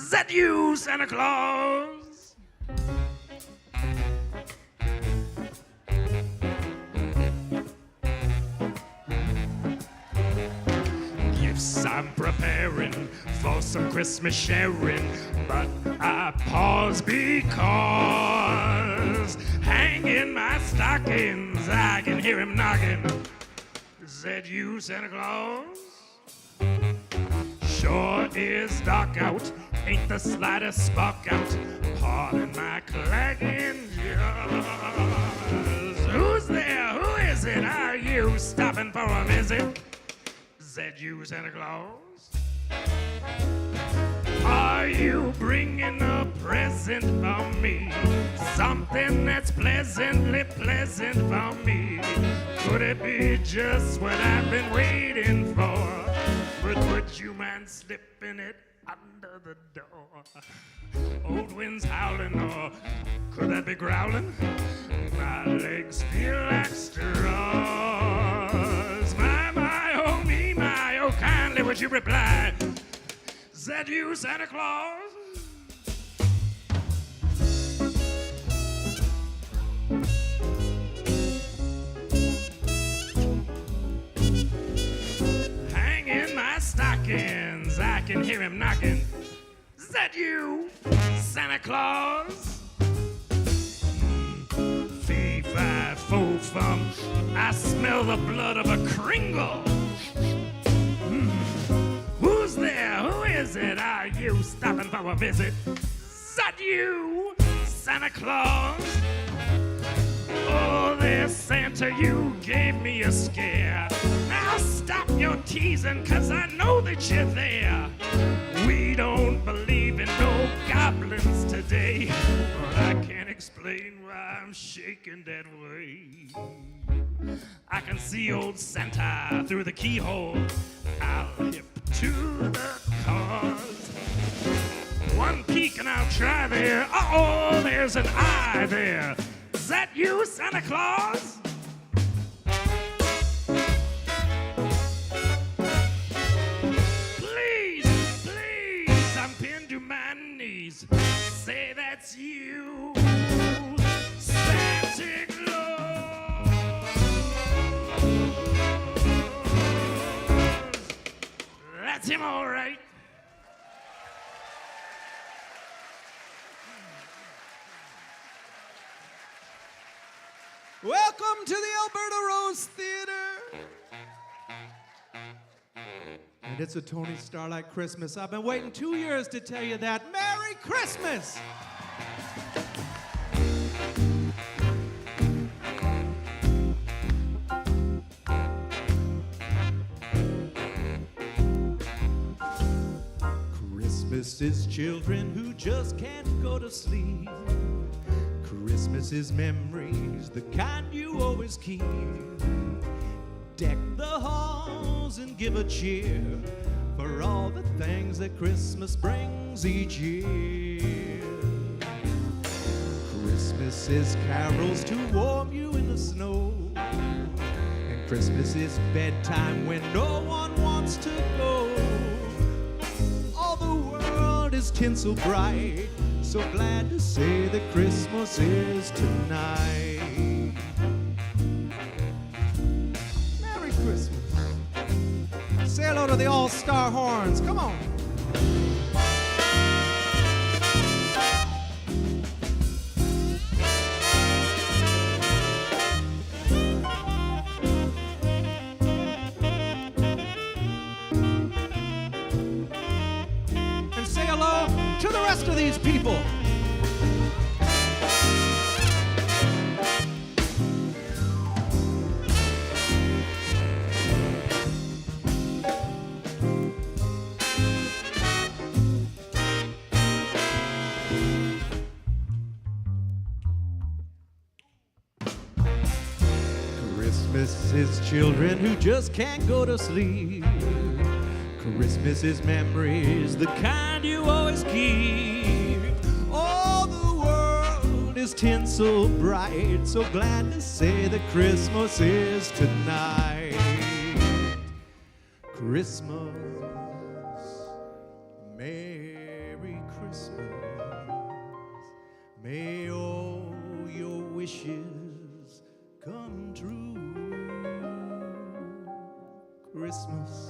Is that you, Santa Claus? Gifts I'm preparing for some Christmas sharing, but I pause because hanging my stockings, I can hear him knocking. Is that you, Santa Claus? Sure is dark out, ain't the slightest spark out. Pardon my clanging jaws. Who's there? Who is it? Are you stopping for a visit? Is that you, Santa Claus? Are you bringing a present for me? Something that's pleasantly pleasant for me? Could it be just what I've been waiting for? But would you mind slipping it under the door? Old wind's howling, or could that be growling? My legs feel like straws. My, oh me, my, oh kindly would you reply? Is that you, Santa Claus? Hanging my stockings, I can hear him knocking. Is that you, Santa Claus? Fee, fi, fo, fum, I smell the blood of a Kringle. Who's there? Who is it? Are you stopping for a visit? Is that you, Santa Claus? Oh, there, Santa, you gave me a scare. Now stop your teasing, 'cause I know that you're there. We don't believe in no goblins today, but I can't explain why I'm shaking that way. I can see old Santa through the keyhole. I'll hip to the cause. One peek and I'll try there. Uh-oh, there's an eye there. Is that you, Santa Claus? Please, please, I'm pinned to my knees. Say that's you, Santa Claus. That's him, all right. Welcome to the Alberta Rose Theatre. And it's a Tony Starlight Christmas. I've been waiting 2 years to tell you that. Merry Christmas! Christmas is children who just can't go to sleep. Christmas is memories, the kind you always keep. Deck the halls and give a cheer for all the things that Christmas brings each year. Christmas is carols to warm you in the snow. And Christmas is bedtime when no one wants to go. All the world is tinsel bright, so glad to say that Christmas is tonight. Merry Christmas. Say hello to the all-star horns. Come on. And say hello to the rest of these people. Christmas is children who just can't go to sleep. Christmas is memories, the kind you always keep. All the world is tinsel bright, so glad to say that Christmas is tonight. Christmas, Merry Christmas. wishes come true. Christmas,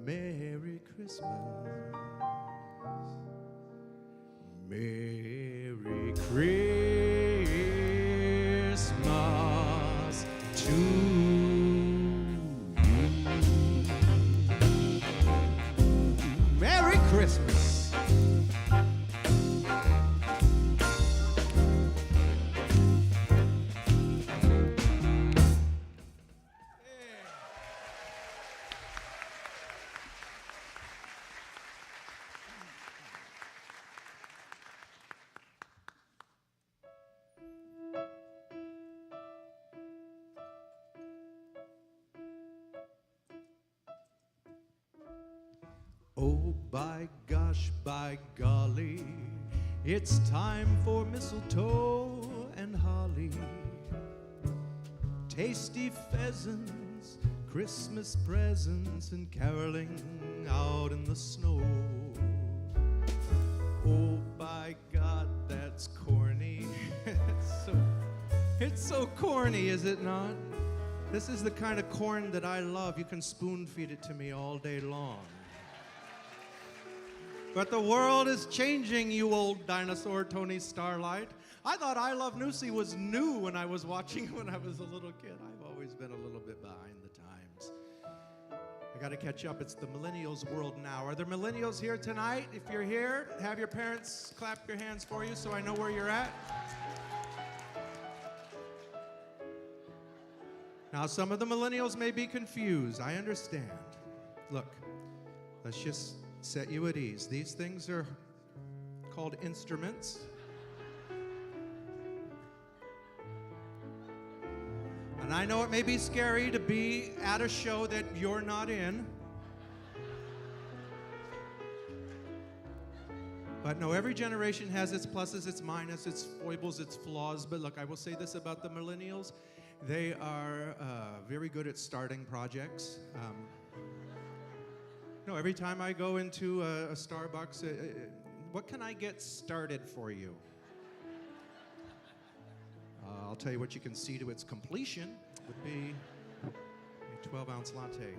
Merry Christmas, Merry Christmas to you. Merry Christmas. Oh, by gosh, by golly, it's time for mistletoe and holly. Tasty pheasants, Christmas presents, and caroling out in the snow. Oh, by God, that's corny. It's so corny, is it not? This is the kind of corn that I love. You can spoon feed it to me all day long. But the world is changing, you old dinosaur, Tony Starlight. I thought I Love Lucy was new when I was watching it when I was a little kid. I've always been a little bit behind the times. I got to catch up. It's the millennials world now. Are there millennials here tonight? If you're here, have your parents clap your hands for you so I know where you're at. Now, some of the millennials may be confused. I understand. Look, let's just set you at ease. These things are called instruments. And I know it may be scary to be at a show that you're not in. But no, every generation has its pluses, its minuses, its foibles, its flaws. But look, I will say this about the millennials. They are very good at starting projects. No, every time I go into a Starbucks, what can I get started for you? I'll tell you what you can see to its completion would be a 12-ounce latte.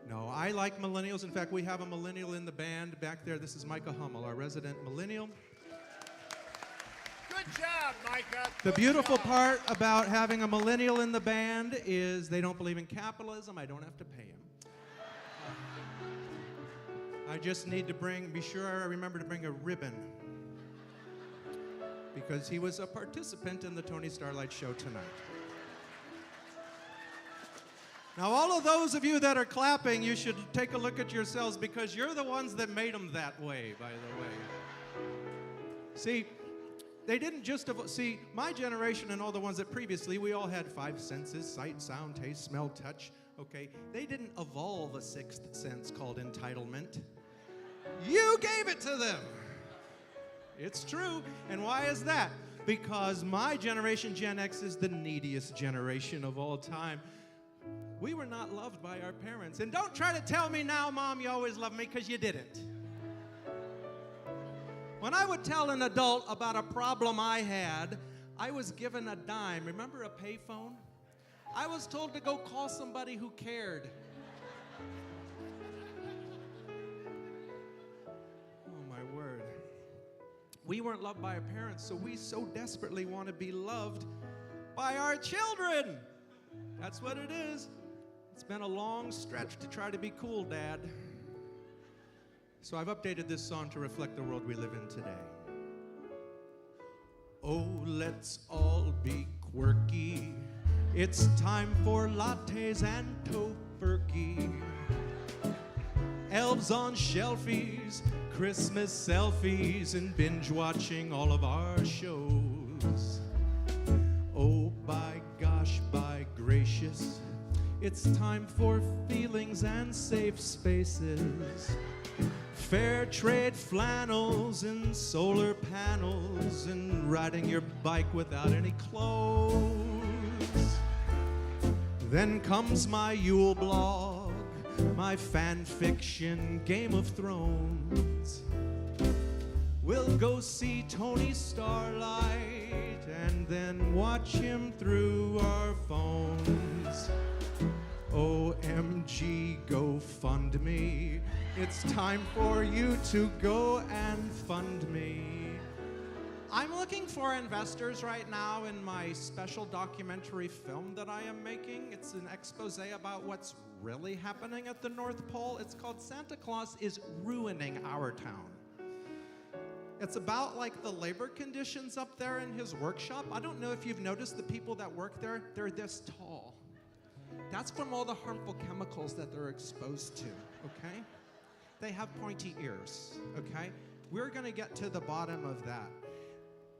No, I like millennials. In fact, we have a millennial in the band back there. This is Micah Hummel, our resident millennial. Good job, Micah. The beautiful part about having a millennial in the band is they don't believe in capitalism. I don't have to pay him. I just need to be sure I remember to bring a ribbon because he was a participant in the Tony Starlight show tonight. Now, all of those of you that are clapping, you should take a look at yourselves because you're the ones that made them that way, by the way. See, they didn't just, see, my generation and all the ones that previously, we all had five senses, sight, sound, taste, smell, touch, okay? They didn't evolve a sixth sense called entitlement. You gave it to them. It's true. And why is that? Because my generation, Gen X, is the neediest generation of all time. We were not loved by our parents. And don't try to tell me now, Mom, you always loved me, because you didn't. When I would tell an adult about a problem I had, I was given a dime. Remember a payphone? I was told to go call somebody who cared. Oh, my word. We weren't loved by our parents, so we so desperately want to be loved by our children. That's what it is. It's been a long stretch to try to be cool, Dad. So I've updated this song to reflect the world we live in today. Oh, let's all be quirky. It's time for lattes and tofurkey. Elves on shelfies, Christmas selfies, and binge watching all of our shows. Oh, by gosh, by gracious, it's time for feelings and safe spaces. Fair trade flannels and solar panels and riding your bike without any clothes. Then comes my Yule blog, my fan fiction Game of Thrones. We'll go see Tony Starlight and then watch him through our phones. OMG, go fund me. It's time for you to go and fund me. I'm looking for investors right now in my special documentary film that I am making. It's an expose about what's really happening at the North Pole. It's called Santa Claus is Ruining Our Town. It's about like the labor conditions up there in his workshop. I don't know if you've noticed the people that work there, they're this tall. That's from all the harmful chemicals that they're exposed to, okay? They have pointy ears, okay? We're gonna get to the bottom of that.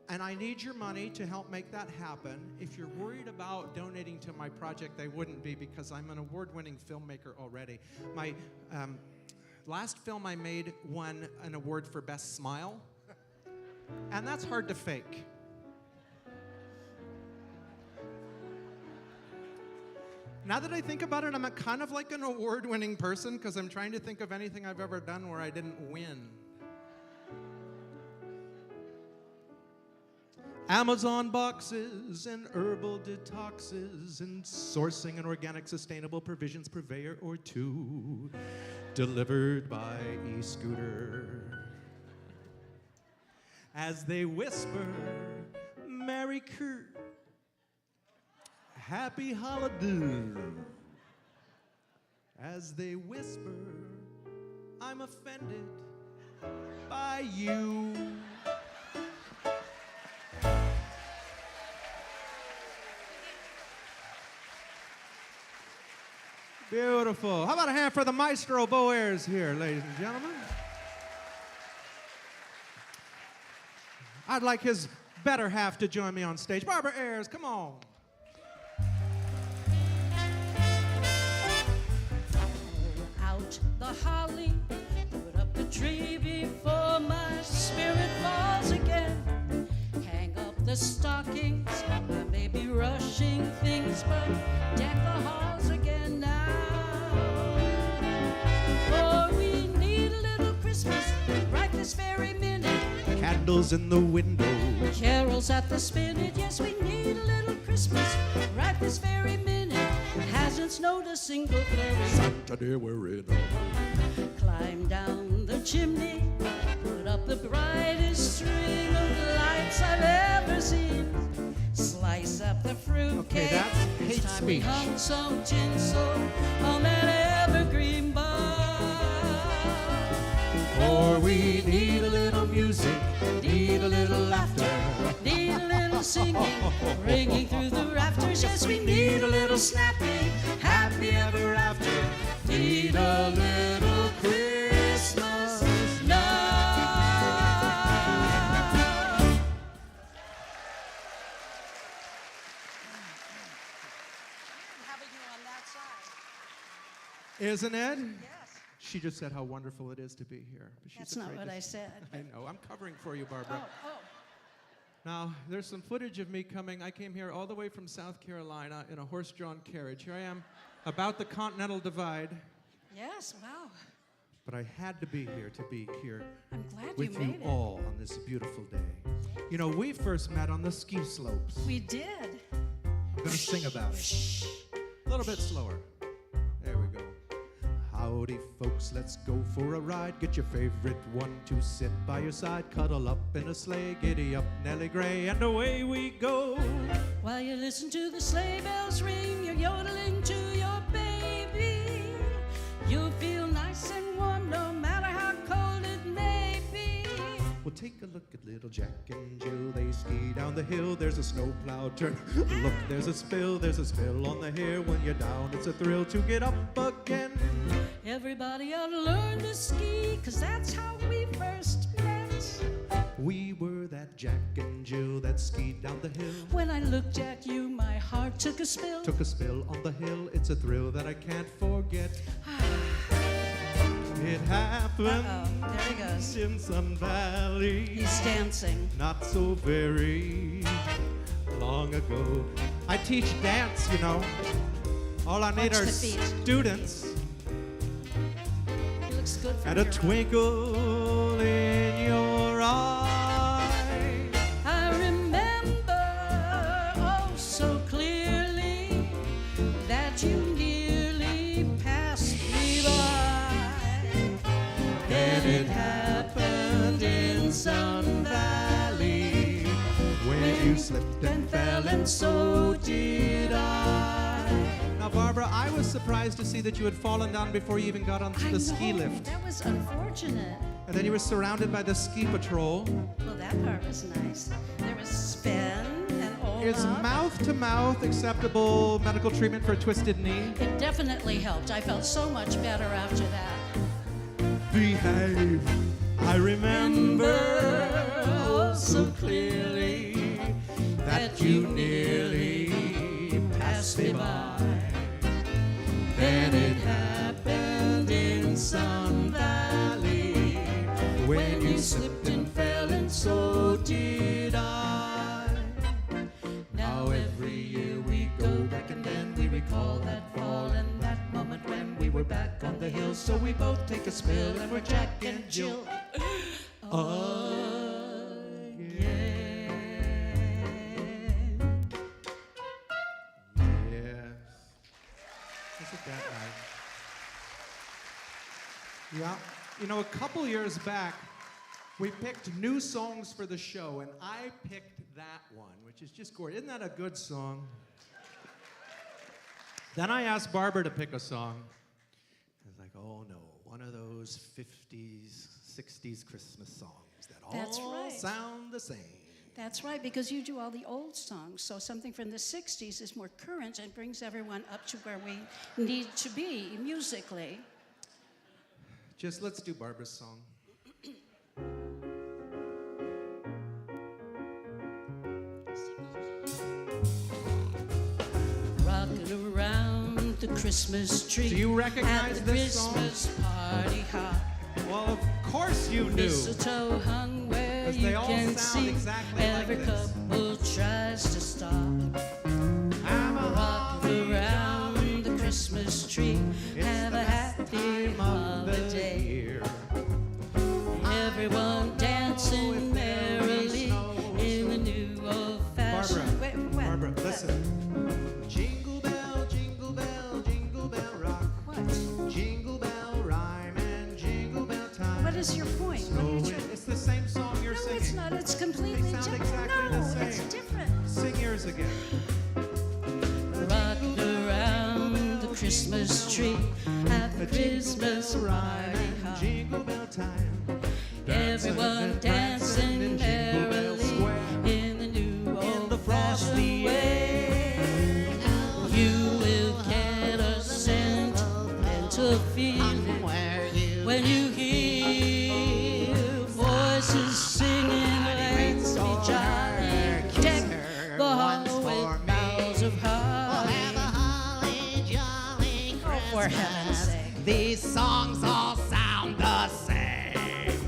And I need your money to help make that happen. If you're worried about donating to my project, they wouldn't be because I'm an award-winning filmmaker already. My last film I made won an award for Best Smile. And that's hard to fake. Now that I think about it, I'm kind of like an award-winning person because I'm trying to think of anything I've ever done where I didn't win. Amazon boxes and herbal detoxes and sourcing and organic sustainable provisions purveyor or two, delivered by e-scooter. As they whisper, Merry Kurt, Happy Holiday. As they whisper, I'm offended by you. Beautiful. How about a hand for the maestro Ayers here, ladies and gentlemen? I'd like his better half to join me on stage. Barbara Ayers, come on. Out the holly, put up the tree before my spirit falls again. Hang up the stockings, I may be rushing things, but deck the halls again now. For we need a little Christmas right this very minute. Candles in the window, Carols at the spinet, yes, we need a little Christmas right this very minute. Hasn't snowed a single flurry. Saturday we're in a Climb down the chimney, put up the brightest string of lights I've ever seen. Slice up the fruit Okay, cake. that's hate It's time we speech. hung some tinsel on that evergreen bar. For we need a little music, Need a little laughter, need a little singing, ringing through the rafters. Yes, we need a little snapping, happy ever after. Need a little Christmas now. Having you on that side. isn't it? Yes. She just said how wonderful it is to be here. But she's That's not afraid what to I said. I know, I'm covering for you, Barbara. Oh. Now, there's some footage of me coming. I came here all the way from South Carolina in a horse-drawn carriage. Here I am, about the Continental Divide. Yes, wow. But I had to be here I'm glad with you you made it. all on this beautiful day. You know, we first met on the ski slopes. We did. I'm gonna sing about it. A little bit slower. There we go. Howdy, folks, let's go for a ride. Get your favorite one to sit by your side. Cuddle up in a sleigh, giddy up Nellie Gray, and away we go. While you listen to the sleigh bells ring, you're yodeling to your baby. You'll feel nice and warm no matter how cold it may be. Well, take a look at little Jack and Jill. They ski down the hill. There's a snowplow turn. Look, there's a spill on the hill. When you're down, it's a thrill to get up again. Everybody ought to learn to ski, 'cause that's how we first met. We were that Jack and Jill that skied down the hill. When I looked at you, my heart took a spill. Took a spill on the hill. It's a thrill that I can't forget. It happened Uh-oh, there he goes. in Sun Valley. He's dancing. Not so very long ago. I teach dance, you know. All I need Watch are the feet. students He looks good for and a your twinkle in your eyes. slipped and fell, and so did I. Now, Barbara, I was surprised to see that you had fallen down before you even got onto the ski lift. That was unfortunate. And then you were surrounded by the ski patrol. Well, that part was nice. There was spin and all. Is mouth-to-mouth acceptable medical treatment for a twisted knee? It definitely helped. I felt so much better after that. Behave. I remember oh so clearly that you nearly passed me by. Then it happened in Sun Valley when you slipped and fell, and so did I. Now every year we go back and then we recall that fall and that moment when we were back on the hill. So we both take a spill and we're Jack and Jill. Yeah, you know, a couple years back, we picked new songs for the show, and I picked that one, which is just gorgeous. Isn't that a good song? Then I asked Barbara to pick a song. I was like, oh no, one of those 50s, 60s Christmas songs that all sound the same. That's right, because you do all the old songs, so something from the 60s is more current and brings everyone up to where we need to be musically. Just let's do Barbara's song. Rocking around the Christmas tree. Do you recognize at the this song? Christmas party hop. Well, of course you do. Mistletoe hung where they you all can sound see. exactly Every like this. couple tries to stop. I'm a Rocking around the Christmas tree. Have a happy time of the holiday. year. Everyone dancing merrily in the new old-fashioned way. Barbara, listen. Jingle bell, jingle bell rock. What? Jingle bell rhyme and jingle bell time. What is your point? What are you trying- It's the same song you're No, singing. it's not. It's completely They sound different. exactly No, the same. it's different. Sing yours again. Rocking around the Christmas tree at the Christmas party hop. Jingle bell time. Everyone dancing merrily in the new old-fashioned way. You will get a sentimental feeling when you hear voices singing, let's be jolly, deck the hall with boughs of holly. Oh, for heaven's sake. These songs all sound the same.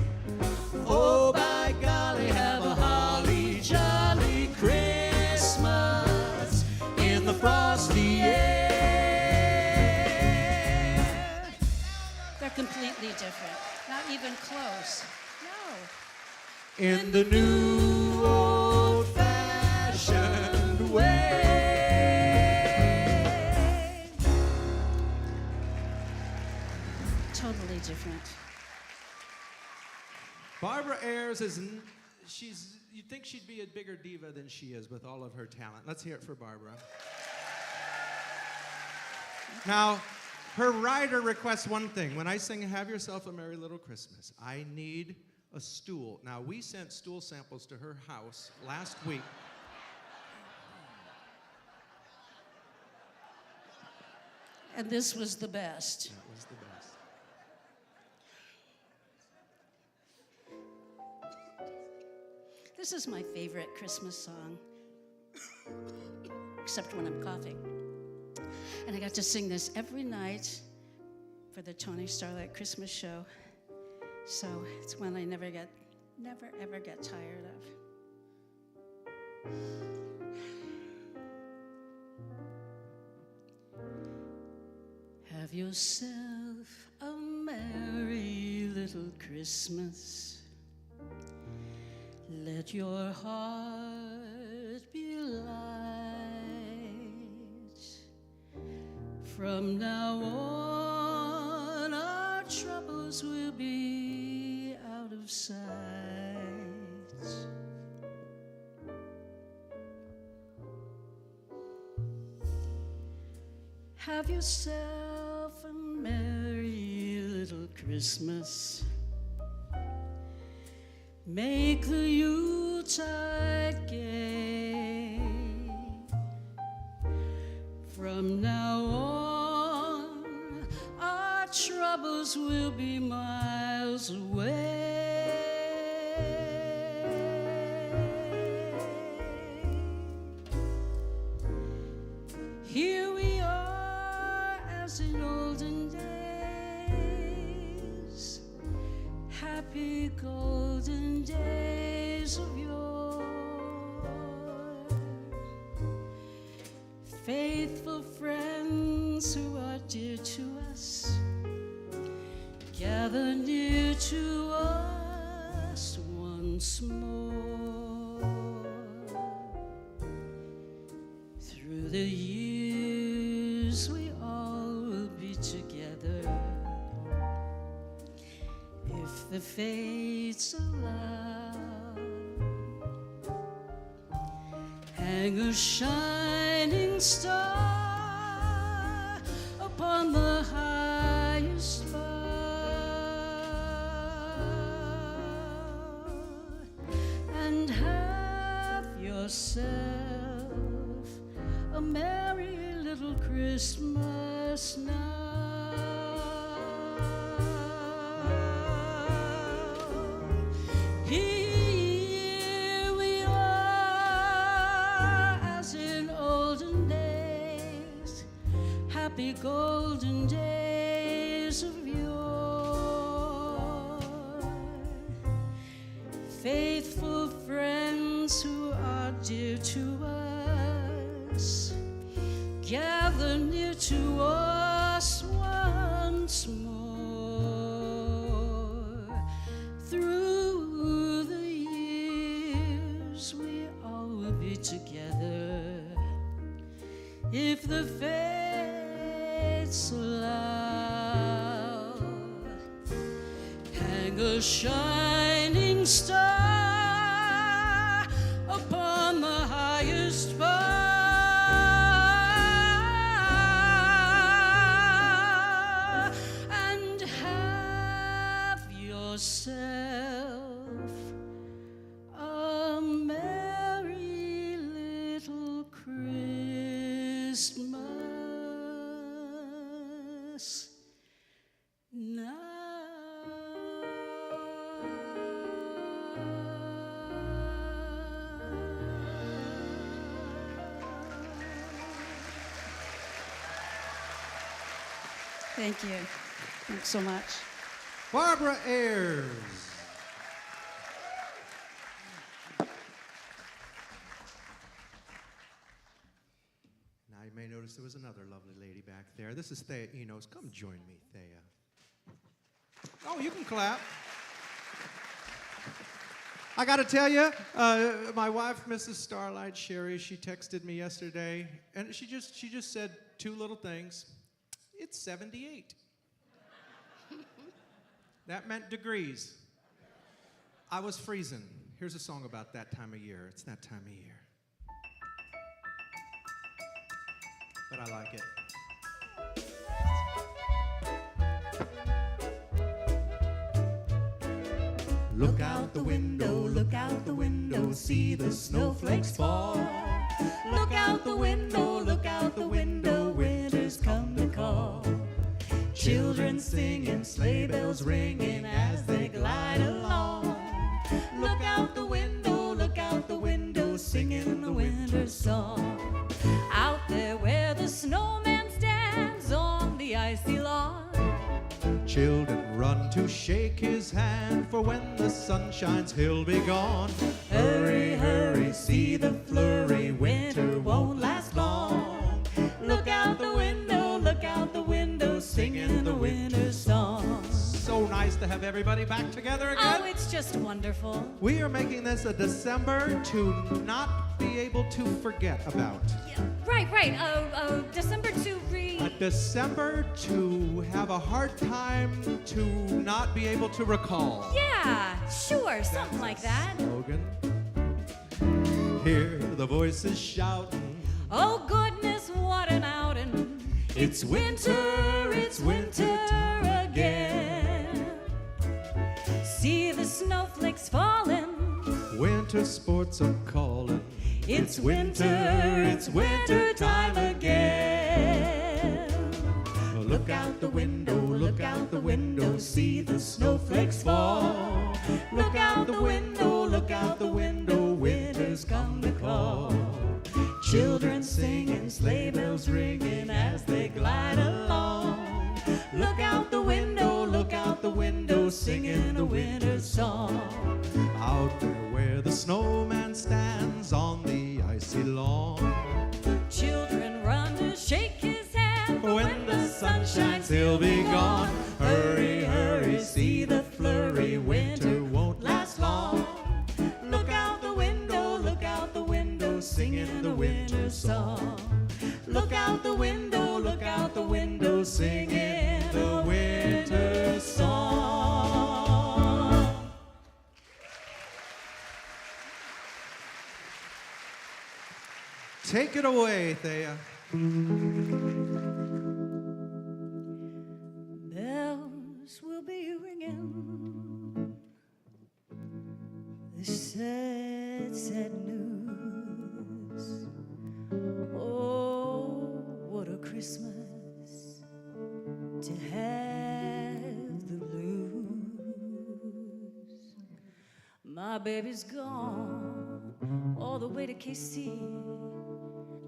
Oh, by golly, have a holly jolly Christmas in the frosty air. They're completely different. Not even close. No. In the new old-fashioned way. Totally different. Barbara Ayers you'd think she'd be a bigger diva than she is with all of her talent. Let's hear it for Barbara. Now, her writer requests one thing. When I sing Have Yourself a Merry Little Christmas, I need a stool. Now, we sent stool samples to her house last week. And this was the best. That was the best. This is my favorite Christmas song, except when I'm coughing. And I got to sing this every night for the Tony Starlight Christmas show. So it's one I never ever get tired of. Have yourself a merry little Christmas. Let your heart be light. From now on, our troubles will be out of sight. Have yourself a merry little Christmas. Make the Yuletide gay. From now on, our troubles will be miles away. Here we are as in olden days, happy golden days of yore. Faithful friends who are dear to us, gather near to us once more. Through the years we all will be together, if the fates allow. Hang a shining star upon the highest bar, and have yourself a merry little Christmas now. Here we are as in olden days, happy golden days of yore. Faithful friends who are dear to us, gather near to us once more. Through the years we all will be together, if the fates allow. Hang a shining star upon the highest bar, and have yourself a merry little Christmas now. Thank you. Thanks so much. Barbara Ayers. Now you may notice there was another lovely lady back there. This is Thea Enos. Come join me, Thea. Oh, you can clap. I got to tell you, my wife, Mrs. Starlight, Sherry, she texted me yesterday, and she just said two little things. It's 78. That meant degrees. I was freezing. Here's a song about that time of year. It's that time of year. But I like it. Look out the window, see the snowflakes fall. Look out the window, winter's come to call. Children singing, sleigh bells ringing as they glide along. Look out the window, singing the winter song. Out there where the snowman stands on the icy lawn. Children run to shake his hand, for when the sun shines he'll be gone. Hurry, hurry, see the flurry, winter won't last long. Look out the window, singing the winter song. So nice to have everybody back together again. Oh, it's just wonderful. We are making this a December to not be able to forget about. Yeah, right. December to A December to have a hard time to not be able to recall. Yeah, sure, something like that. Slogan. Hear the voices shouting. Oh goodness, what an outing. It's winter again. See the snowflakes falling. Winter sports are calling. It's winter time again. Look out the window, see the snowflakes fall. Look out the window, winter's come to call. Children singing, sleigh bells ringing as they glide along. Look out the window, singing a winter song. Out there where the snowman stands on the icy lawn. Children run to shake his hand, but When the sun shines, he'll be gone. Hurry, hurry, see the flurry, winter won't last long. Look out the window, singing the winter song. Look out the window, singing the winter song. Take it away, Thea. Bells will be ringing. The sad, sad news. Oh, what a Christmas to have the blues. My baby's gone all the way to KC.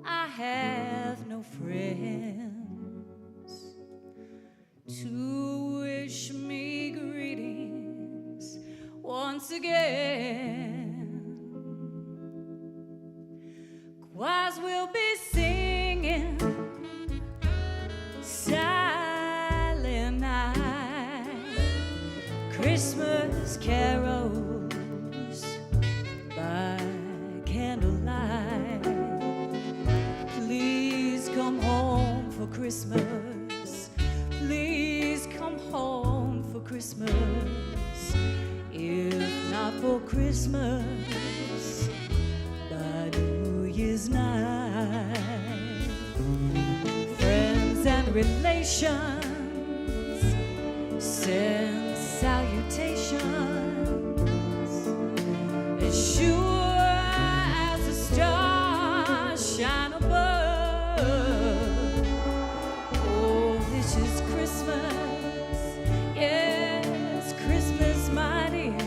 I have no friends to wish me greetings once again. Choirs will be singing Silent Night, Christmas carols by candlelight. Please come home for Christmas. Please come home for Christmas. If not for Christmas, by New Year's night. Friends and relations send salutations. As sure as the stars shine above. Oh, this is Christmas. Yes, Christmas, my dear.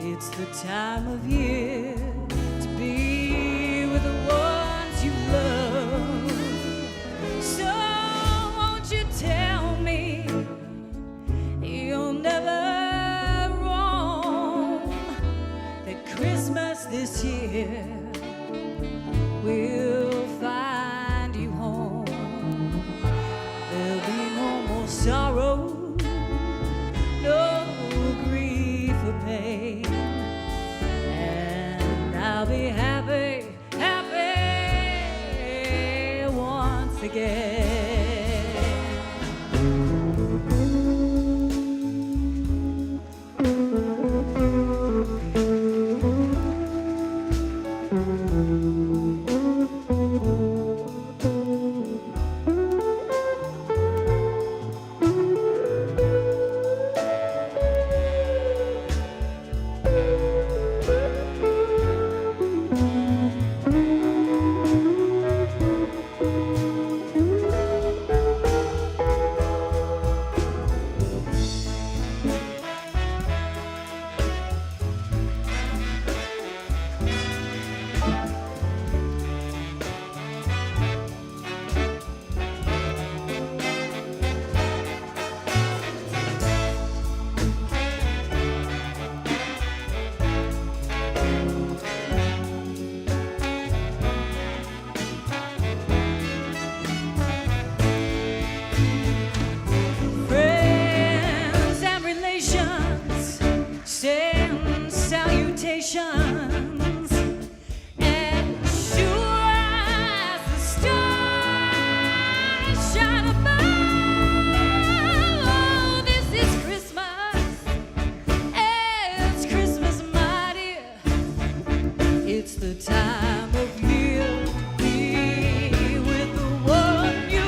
It's the time of year to be with the ones you love. So won't you tell me you'll never roam, that Christmas this year will find you home. There'll be no more sorrow, no grief or pain, and I'll be happy, happy once again. Salutations, and sure as the stars shine above, this is Christmas. It's Christmas, my dear. It's the time of year to be with the one you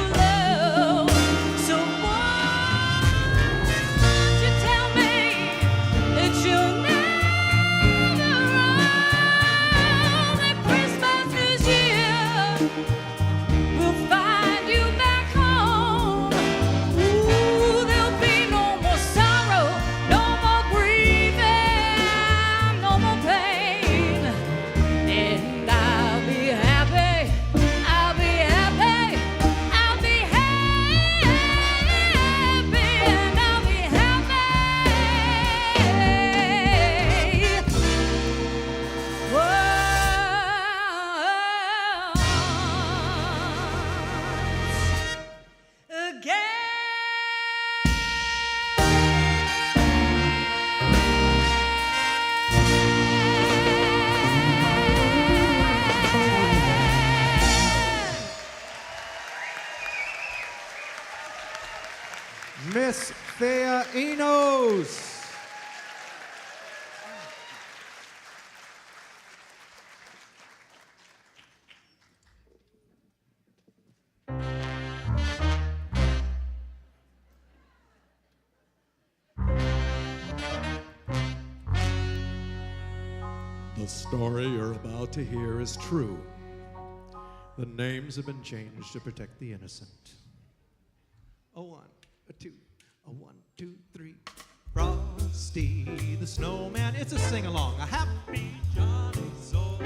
vocalists Thea, Enos. The story you're about to hear is true. The names have been changed to protect the innocent. A 1, a 2, a 1, 2, 3. Frosty the snowman, it's a sing-along. A happy Johnny soul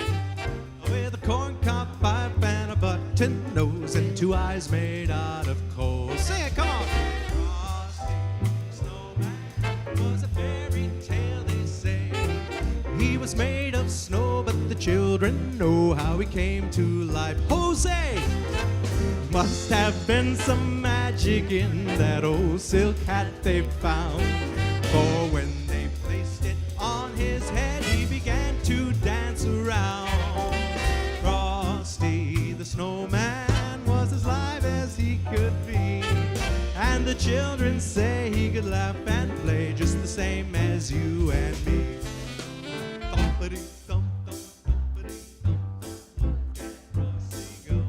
with a corncob pipe and a button nose and 2 eyes made out of coal. Sing it, come on! Frosty the snowman was a fairy tale, they say. He was made of snow, but the children know how he came to life. Jose! Must have been some magic in that old silk hat they found. For when they placed it on his head, he began to dance around. Frosty the snowman was as live as he could be, and the children say he could laugh and play just the same as you and me.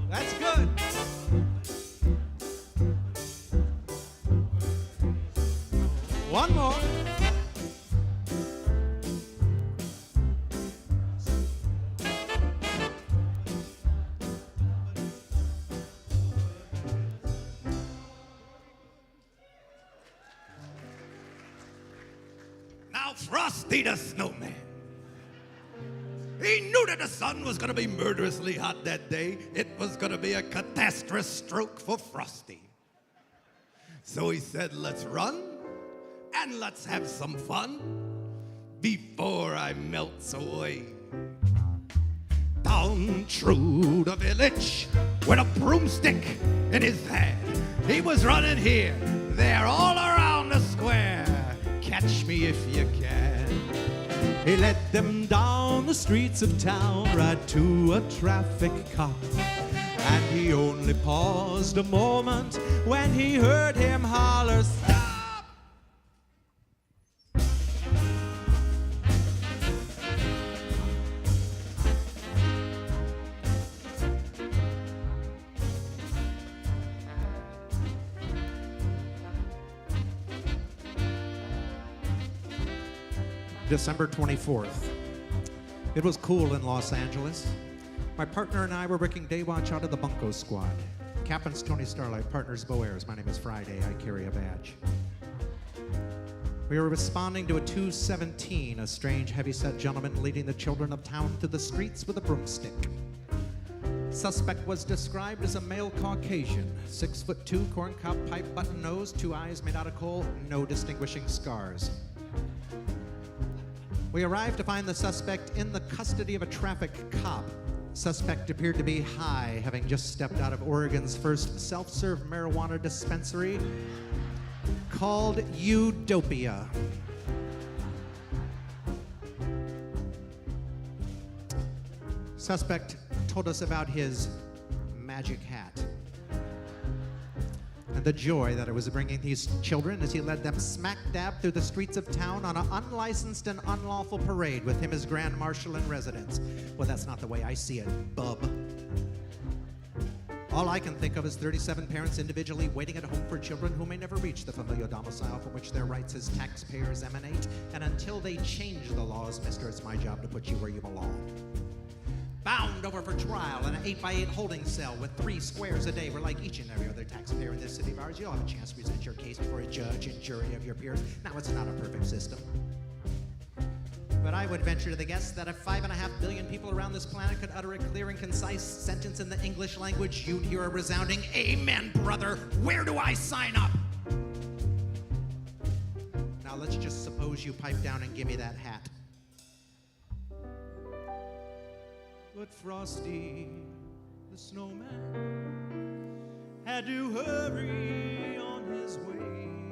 That's good. One more. Now, Frosty the snowman. He knew that the sun was going to be murderously hot that day. It was going to be a catastrophic stroke for Frosty. So he said, let's run and let's have some fun before I melt away. Down through the village with a broomstick in his hand. He was running here, there, all around the square. Catch me if you can. He led them down the streets of town, right to a traffic cop. And he only paused a moment when he heard him holler, "Stop!" December 24th. It was cool in Los Angeles. My partner and I were working day watch out of the Bunko Squad. Captain's Tony Starlight, partner's Ayers. My name is Friday. I carry a badge. We were responding to a 217, a strange, heavy-set gentleman leading the children of town through the streets with a broomstick. Suspect was described as a male Caucasian, 6'2", corncob pipe, button nose, 2 eyes made out of coal, no distinguishing scars. We arrived to find the suspect in the custody of a traffic cop. Suspect appeared to be high, having just stepped out of Oregon's first self-serve marijuana dispensary called Udopia. Suspect told us about his magic hat and the joy that it was bringing these children as he led them smack dab through the streets of town on an unlicensed and unlawful parade with him as Grand Marshal in residence. Well, that's not the way I see it, bub. All I can think of is 37 parents individually waiting at home for children who may never reach the familiar domicile from which their rights as taxpayers emanate. And until they change the laws, mister, it's my job to put you where you belong. Bound over for trial in an 8x8 holding cell with 3 squares a day. We're like each and every other taxpayer in this city of ours. You'll have a chance to present your case before a judge and jury of your peers. Now, it's not a perfect system, but I would venture to the guess that if 5.5 billion people around this planet could utter a clear and concise sentence in the English language, you'd hear a resounding amen, brother. Where do I sign up? Now, let's just suppose you pipe down and give me that hat. But Frosty the snowman had to hurry on his way.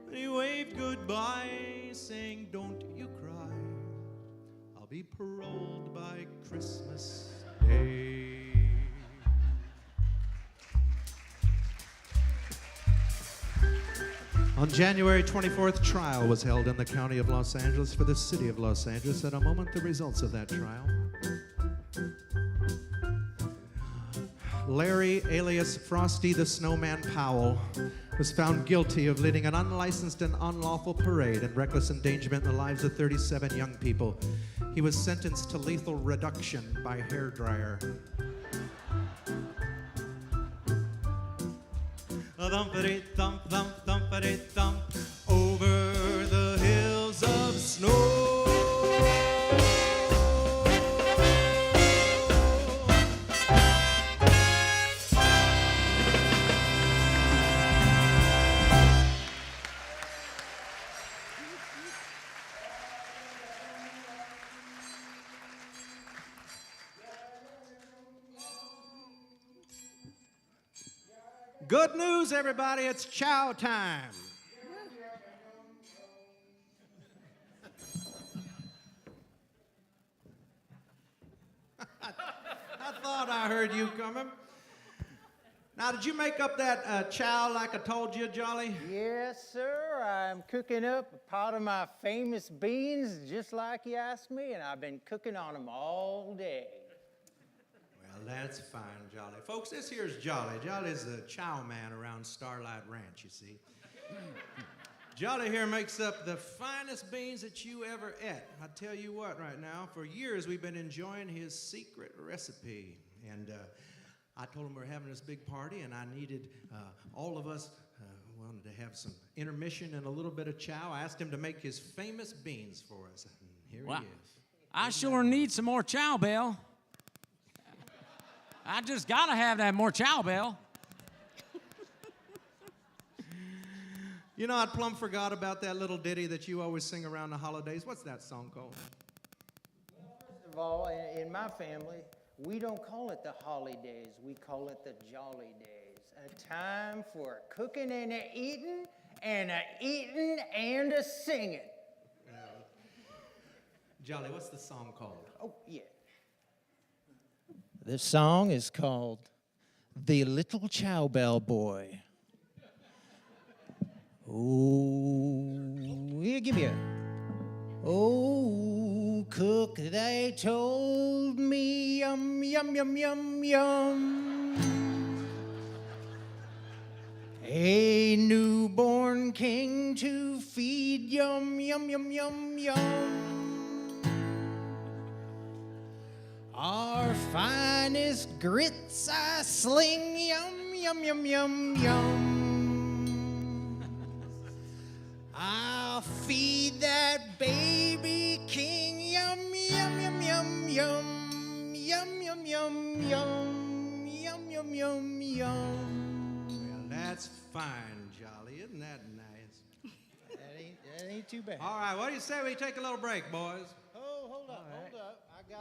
He waved goodbye, saying, "Don't you cry, I'll be paroled by Christmas Day." On January 24th, trial was held in the county of Los Angeles for the city of Los Angeles. At a moment, the results of that trial. Larry, alias Frosty the Snowman Powell, was found guilty of leading an unlicensed and unlawful parade and reckless endangerment in the lives of 37 young people. He was sentenced to lethal reduction by hairdryer. Thumpity thump, thump, thumpity thump, over the hills of snow. Good news, everybody, it's chow time. I thought I heard you coming. Now, did you make up that chow like I told you, Jolly? Yes, sir. I'm cooking up a pot of my famous beans just like you asked me, and I've been cooking on them all day. Well, that's fine, Jolly. Folks, this here's Jolly. Jolly's the chow man around Starlight Ranch, you see. Jolly here makes up the finest beans that you ever ate. I tell you what, right now, for years we've been enjoying his secret recipe. And I told him we're having this big party, and I needed all of us wanted to have some intermission and a little bit of chow. I asked him to make his famous beans for us. And here he is. I sure need some more chow bell. I just gotta have that more chow bell. You know, I plumb forgot about that little ditty that you always sing around the holidays. What's that song called? First of all, in my family, we don't call it the holidays. We call it the jolly days. A time for cooking and a eating and a singing. Jolly, what's the song called? Oh, yeah. The song is called The Little Chow Bell Boy. Oh, here, give me a. Oh, cook, they told me, yum, yum, yum, yum, yum. A newborn king to feed, yum, yum, yum, yum, yum. Our finest grits I sling, yum, yum, yum, yum, yum. I'll feed that baby king, yum, yum, yum, yum, yum, yum, yum, yum, yum, yum, yum, yum, yum. Well, that's fine, Jolly. Isn't that nice? That ain't too bad. All right, what do you say we take a little break, boys? Oh, hold up.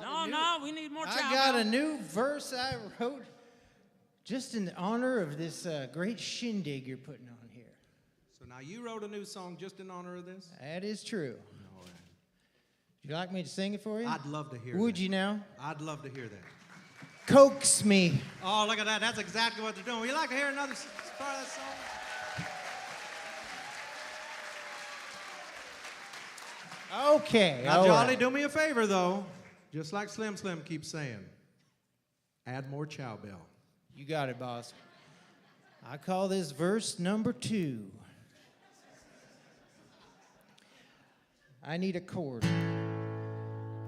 No, we need more chow I got bell. a new verse I wrote just in honor of this great shindig you're putting on here. So now you wrote a new song just in honor of this? That is true. All right. Would you like me to sing it for you? I'd love to hear Would that. you now? I'd love to hear that. Coax me. Oh, look at that. That's exactly what they're doing. Would you like to hear another part of that song? Okay. Now, all Jolly, right. do me a favor, though. Just like Slim keeps saying, add more chow bell. You got it, boss. I call this verse number 2. I need a chord.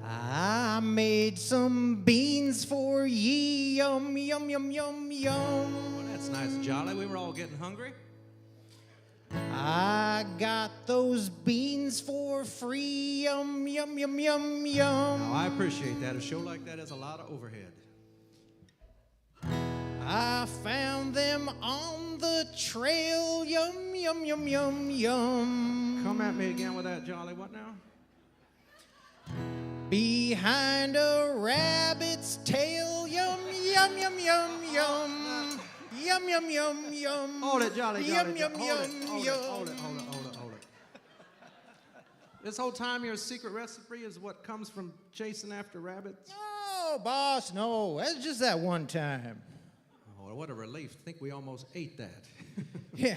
I made some beans for ye, yum, yum, yum, yum, yum. Well, that's nice, Jolly. We were all getting hungry. I got those beans for free, yum, yum, yum, yum, yum. Now, I appreciate that. A show like that has a lot of overhead. I found them on the trail, yum, yum, yum, yum, yum. Come at me again with that, Jolly. What now? Behind a rabbit's tail, yum, yum, yum, yum, yum. Yum, yum, yum, yum. Hold it, Jolly. Yum, Jolly, yum, hold yum, it, hold yum. it, hold it, hold it, hold it, hold it. This whole time your secret recipe is what comes from chasing after rabbits? Oh, boss, no. That's just that one time. Oh, what a relief. I think we almost ate that. Yeah.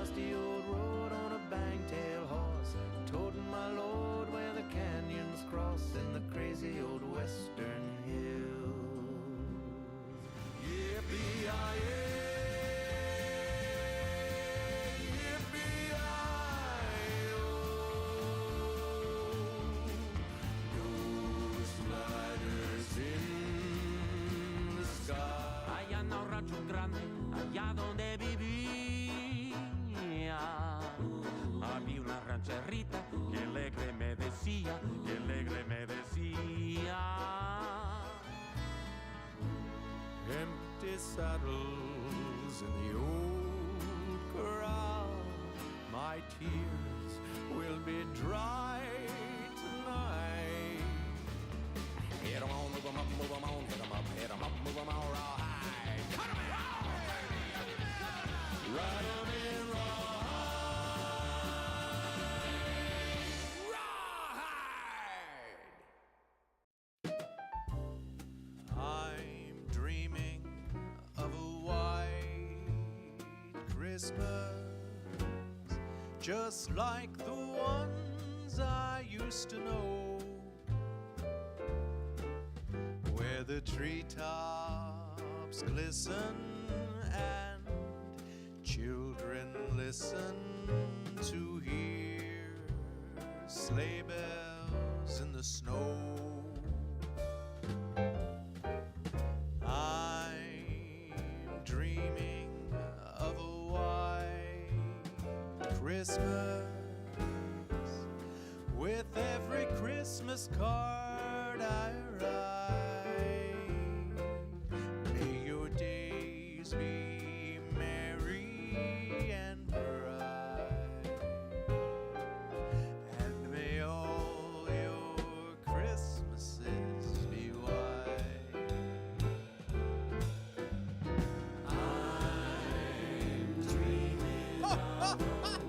dusty old road on a bang-tail horse, toting my load where the canyons cross in the crazy old western hills. Yippee-yi-yi, yippee-yi-yo, ghost riders in the sky. Allá en el rancho grande, allá donde vivía, había una rancherita que alegre me decía, que alegre me decía. Empty saddles in the old corral, my tears will be dry tonight. Hit 'em on, move 'em up, move 'em on, hit 'em up, hit 'em up, move 'em all right. Cut 'em in, ride 'em in rawhide. I'm dreaming of a white Christmas, just like the ones I used to know, where the treetops glisten and children listen to hear sleigh bells in the snow. I'm dreaming of a white Christmas, with every Christmas card I write. May your days be merry and bright, and may all your Christmases be white. I'm dreaming of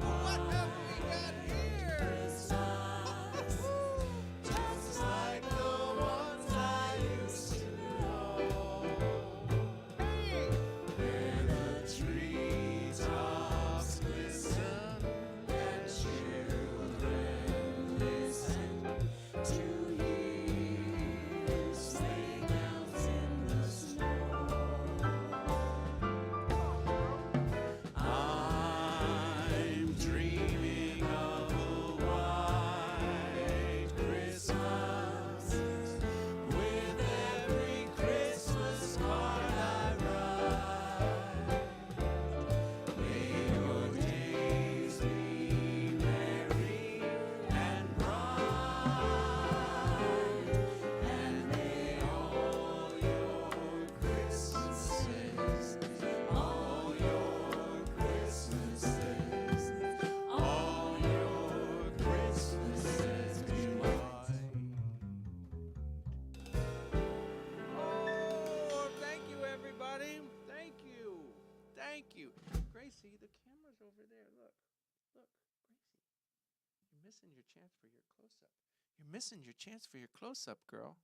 what have we got here? Just like the ones I used to know. Hey! Where the treetops glisten and children listen to hear sleigh bells in the snow. I'm dreaming of a white Christmas, with every Christmas card I write. May your days be merry and bright, and may all your Christmases, all your Christmases, all your Christmases be white. Oh, thank you, everybody. Thank you. Thank you. Gracie, the camera's over there. Look. Look, Gracie. You're missing your chance for your close-up. You're missing your chance for your close-up, girl.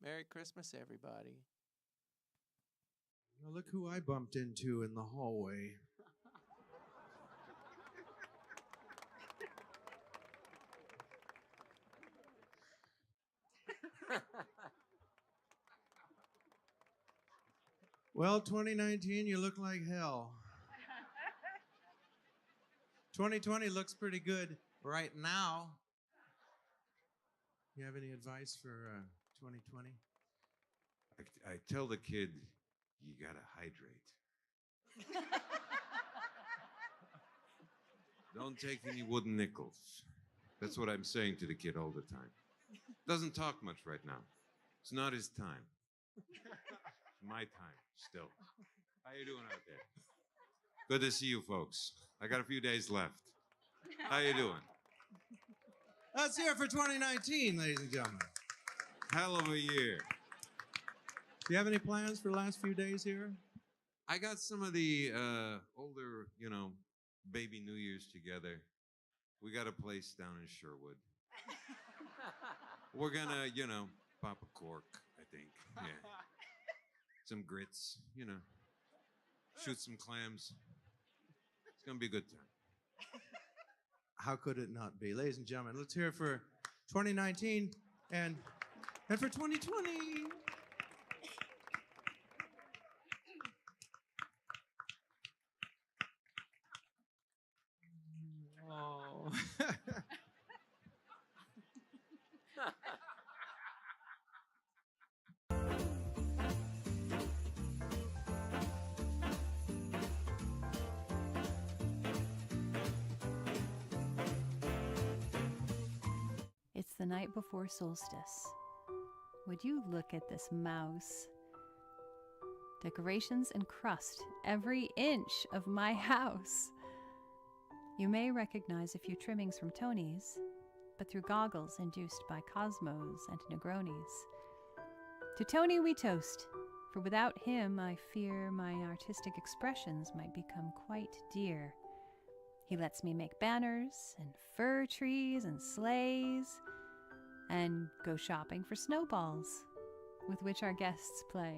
Merry Christmas, everybody. Now look who I bumped into in the hallway. Well, 2019, you look like hell. 2020 looks pretty good right now. You have any advice for 2020? I tell the kid, you gotta hydrate. Don't take any wooden nickels. That's what I'm saying to the kid all the time. Doesn't talk much right now. It's not his time. It's my time, still. How you doing out there? Good to see you folks. I got a few days left. How you doing? Let's hear it for 2019, ladies and gentlemen. Hell of a year. Do you have any plans for the last few days here? I got some of the older, baby New Year's together. We got a place down in Sherwood. We're gonna, pop a cork, I think. Yeah. Some grits, shoot some clams. It's going to be a good time. How could it not be? Ladies and gentlemen, let's hear it for 2019 and for 2020. Oh. It's the night before solstice. Would you look at this mouse? Decorations and crust every inch of my house. You may recognize a few trimmings from Tony's, but through goggles induced by Cosmos and Negronis. To Tony we toast, for without him I fear my artistic expressions might become quite dear. He lets me make banners and fir trees and sleighs and go shopping for snowballs, with which our guests play.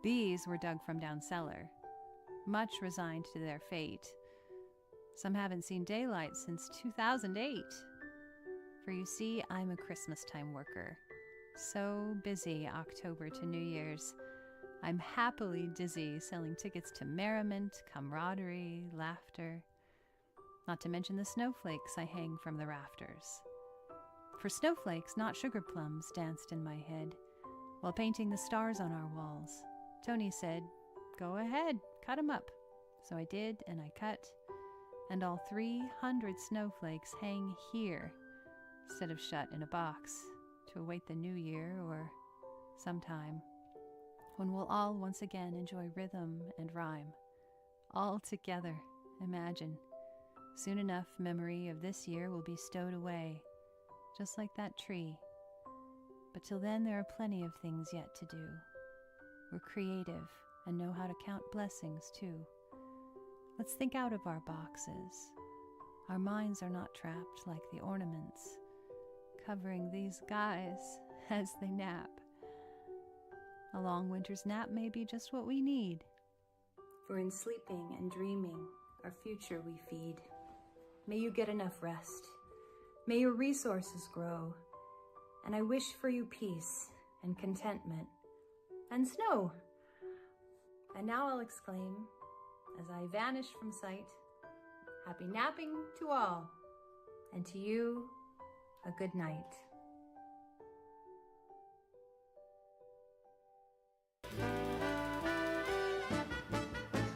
These were dug from down cellar, much resigned to their fate. Some haven't seen daylight since 2008. For you see, I'm a Christmas time worker. So busy October to New Year's. I'm happily dizzy selling tickets to merriment, camaraderie, laughter. Not to mention the snowflakes I hang from the rafters. For snowflakes, not sugar plums, danced in my head while painting the stars on our walls. Tony said, "Go ahead, cut 'em up." So I did, and I cut, and all 300 snowflakes hang here instead of shut in a box to await the new year or sometime when we'll all once again enjoy rhythm and rhyme. All together, imagine. Soon enough, memory of this year will be stowed away, just like that tree. But till then, there are plenty of things yet to do. We're creative and know how to count blessings, too. Let's think out of our boxes. Our minds are not trapped like the ornaments, covering these guys as they nap. A long winter's nap may be just what we need. For in sleeping and dreaming, our future we feed. May you get enough rest. May your resources grow. And I wish for you peace and contentment and snow. And now I'll exclaim, as I vanish from sight, happy napping to all, and to you, a good night.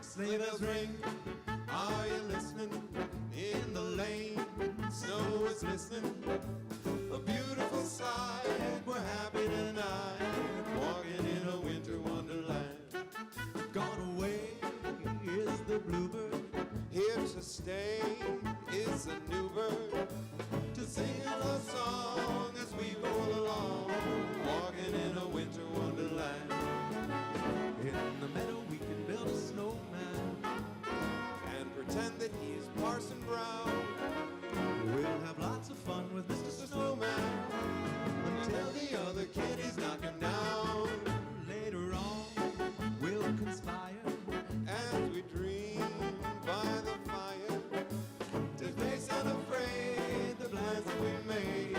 Sleigh bells ring, are you listening? In the lane, snow is glistening. A beautiful sight, we're happy tonight, walking in a winter wonderland. Gone away is the bluebird, here to stay is a new bird, to sing a love song as we go along, walking in a winter wonderland. In the meadow we can build a snowman and pretend that he's Parson Brown. We'll have lots of fun with Mr. Snowman until the other kiddies knock him down. Later on, we'll conspire as we dream by the fire to face unafraid the plans that we made,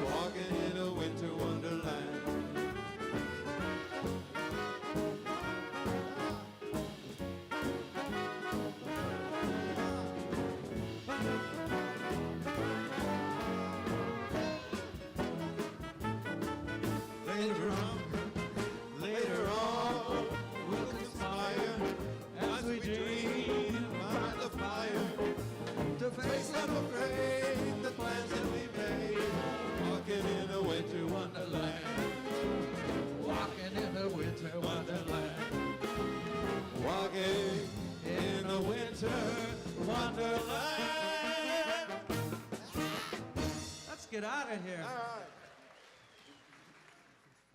walking in a winter wonderland. Later on, we'll conspire as we dream by the fire to face unafraid the plans that we made, walking in a winter wonderland, walking in a winter wonderland, walking in a winter wonderland. Let's get out of here. All right.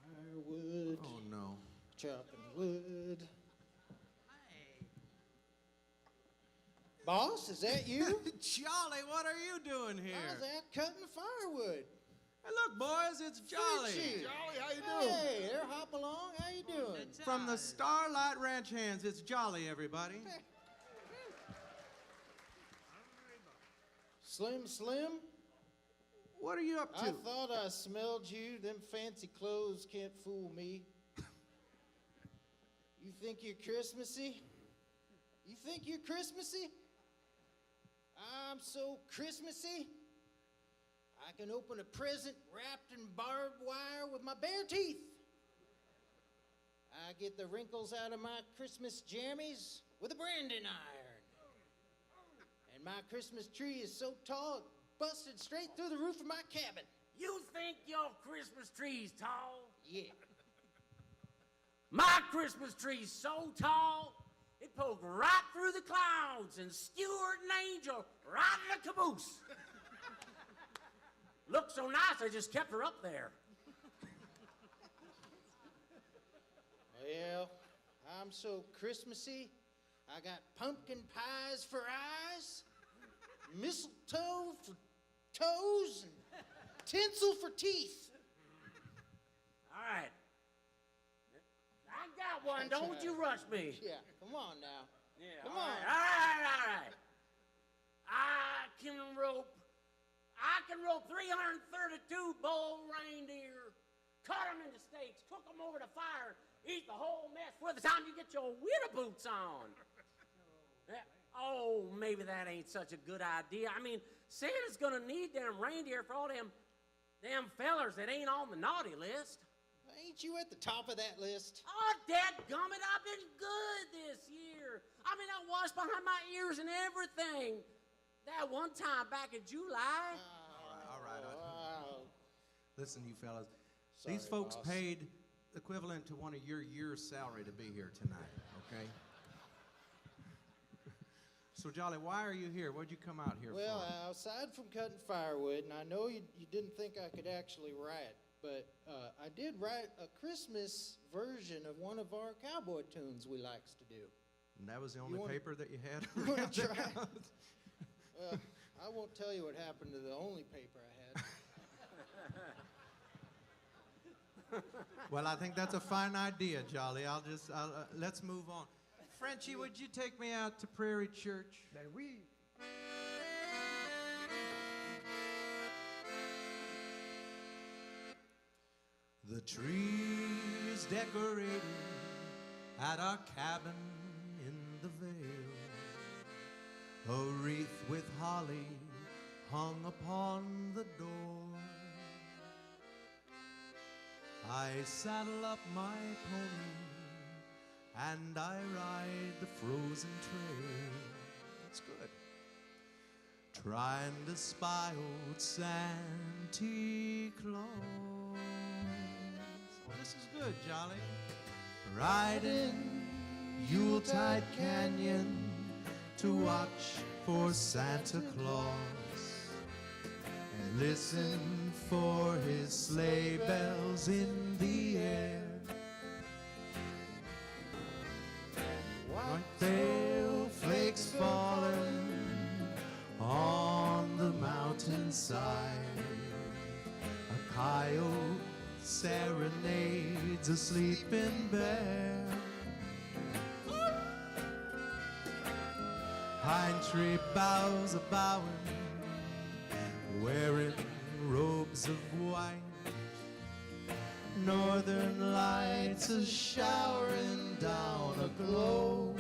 Firewood, Oh, no. chopping wood. Boss, is that you? Jolly, what are you doing here? How's that cutting the firewood? Hey, look, boys, it's Jolly. Fitchy. Jolly, how you doing? Hey, there, hop along. How you doing? From the Starlight Ranch hands, it's Jolly, everybody. Slim? What are you up to? I thought I smelled you. Them fancy clothes can't fool me. You think you're Christmassy? You think you're Christmassy? I'm so Christmassy. I can open a present wrapped in barbed wire with my bare teeth. I get the wrinkles out of my Christmas jammies with a branding iron. And my Christmas tree is so tall, it busted straight through the roof of my cabin. You think your Christmas tree's tall? Yeah. My Christmas tree's so tall, it poked right through the clouds and skewered an angel right in the caboose. Looked so nice, I just kept her up there. Well, I'm so Christmassy, I got pumpkin pies for eyes, mistletoe for toes, and tinsel for teeth. All right. I got one. Don't you rush me. Yeah, come on now. Yeah, Come all on. right, all right. I can rope 332 bull reindeer, cut them into steaks, cook them over the fire, eat the whole mess before the time you get your winter boots on. Oh, maybe that ain't such a good idea. I mean, Santa's gonna need them reindeer for all them fellers that ain't on the naughty list. Ain't you at the top of that list? Oh, dadgummit, I've been good this year. I mean, I washed behind my ears and everything. That one time back in July. All right. Wow. Listen, you fellas. Sorry, These folks boss. paid equivalent to one of your year's salary to be here tonight, okay? So, Jolly, why are you here? What'd you come out here Well, for? aside from cutting firewood, and I know you didn't think I could actually write, but I did write a Christmas version of one of our cowboy tunes we likes to do. And that was the only wanna- paper that you had? You want around to the try? house? Well, I won't tell you what happened to the only paper I had. Well, I think that's a fine idea, Jolly. Let's move on. Frenchie, would you take me out to Prairie Church? Ben oui. The tree is decorated at our cabin in the vale. A wreath with holly hung upon the door. I saddle up my pony and I ride the frozen trail. That's good. Trying to spy old Santa Claus. Well, this is good, Jolly. Riding Yuletide Canyon to watch for Santa Claus and listen for his sleigh bells in the air. White flakes falling on the mountainside. A coyote serenades a sleeping bear. Pine tree boughs are bowing, wearing robes of white. Northern lights are showering down a glow.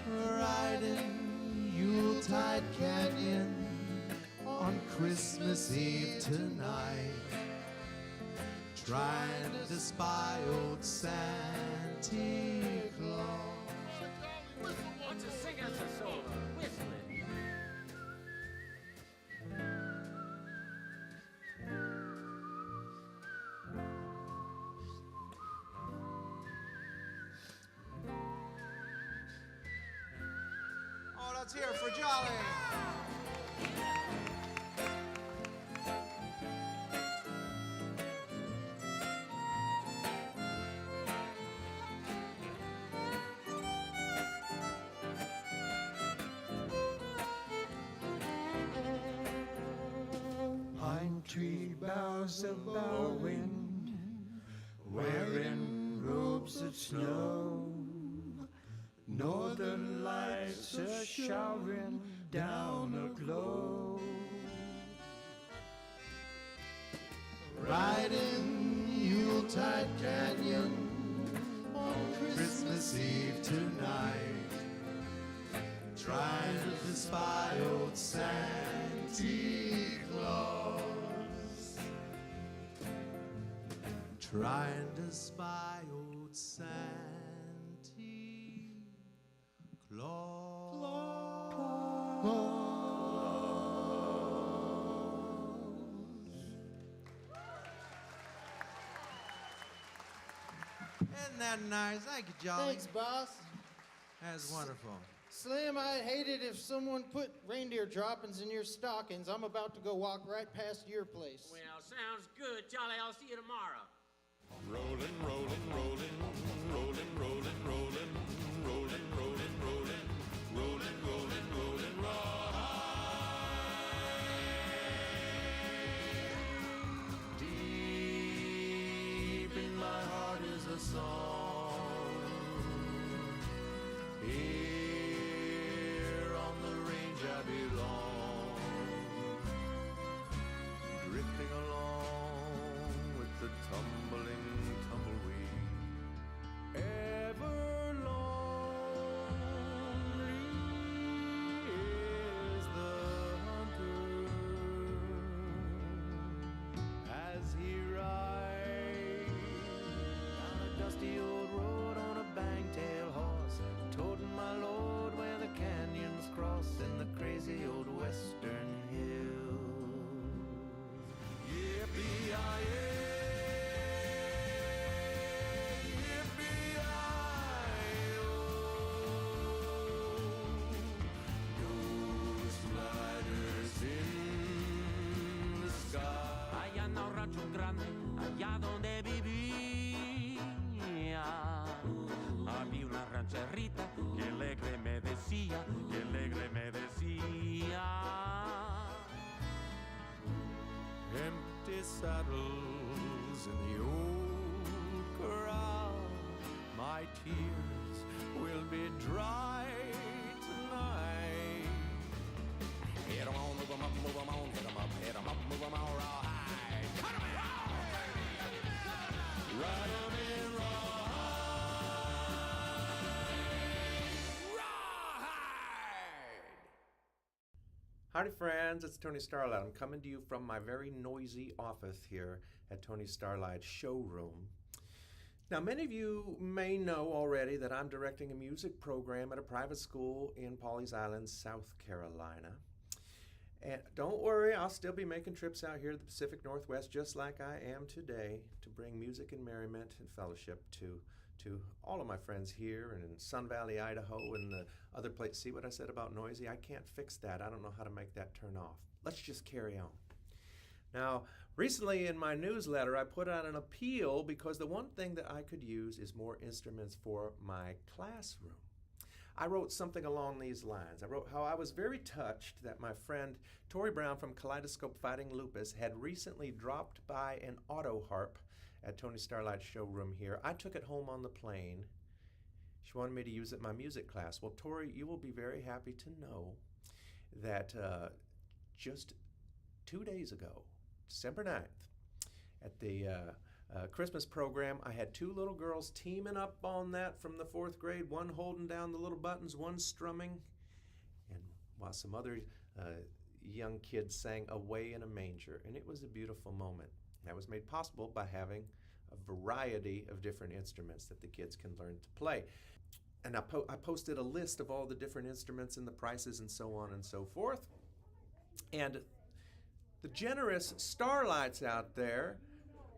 Riding Yuletide Canyon on Christmas Eve tonight, trying to spy old Santa Claus. What's a sing us a solo? Whistle it. Oh, let's hear it for Jolly. Pine tree boughs are bowing, wearing robes of snow. Northern lights are showering down the globe. Riding Yuletide Canyon on Christmas Eve tonight, trying to spy old Santa Claus, trying to spy old Santa Claus. Isn't that nice? Thank you, Jolly. Thanks, boss. That's wonderful. Slim, I'd hate it if someone put reindeer droppings in your stockings. I'm about to go walk right past your place. Well, sounds good, Jolly. I'll see you tomorrow. Rolling, rolling, rolling, rolling, rolling, rolling, rolling, rolling, rolling, rolling, rolling, rolling, right. Deep in my heart is a song. Here on the range I belong, drifting along with the tumbling tumbleweed. Ever lonely is the hunter as he rides down a dusty old road on a bang-tail horse, toting my lord where the canyons cross in the crazy old western hills. Yippee-yi-yi, yippee-yi-yo, ghost riders in the sky. Allá en el rancho grande, allá donde vivía, había una rancherita que alegre me decía, que alegre me decía. Empty saddles in the old corral, my tears will be dry tonight. Hit 'em on, move 'em up, move 'em on, hit 'em up, move 'em all right. Cut 'em out! Ride 'em in rawhide! Howdy friends, it's Tony Starlight. I'm coming to you from my very noisy office here at Tony Starlight's showroom. Now many of you may know already that I'm directing a music program at a private school in Pawleys Island, South Carolina. And don't worry, I'll still be making trips out here to the Pacific Northwest just like I am today to bring music and merriment and fellowship to all of my friends here and in Sun Valley, Idaho, and the other places. See what I said about noisy? I can't fix that. I don't know how to make that turn off. Let's just carry on. Now, recently in my newsletter, I put out an appeal because the one thing that I could use is more instruments for my classroom. I wrote something along these lines. I wrote how I was very touched that my friend Tori Brown from Kaleidoscope Fighting Lupus had recently dropped by an auto harp at Tony Starlight's showroom here. I took it home on the plane. She wanted me to use it in my music class. Well, Tori, you will be very happy to know that just 2 days ago, December 9th, at the Christmas program, I had 2 little girls teaming up on that from the 4th grade, one holding down the little buttons, one strumming, and while some other young kids sang Away in a Manger, and it was a beautiful moment. That was made possible by having a variety of different instruments that the kids can learn to play. And I posted a list of all the different instruments and the prices and so on and so forth. And the generous Starlights out there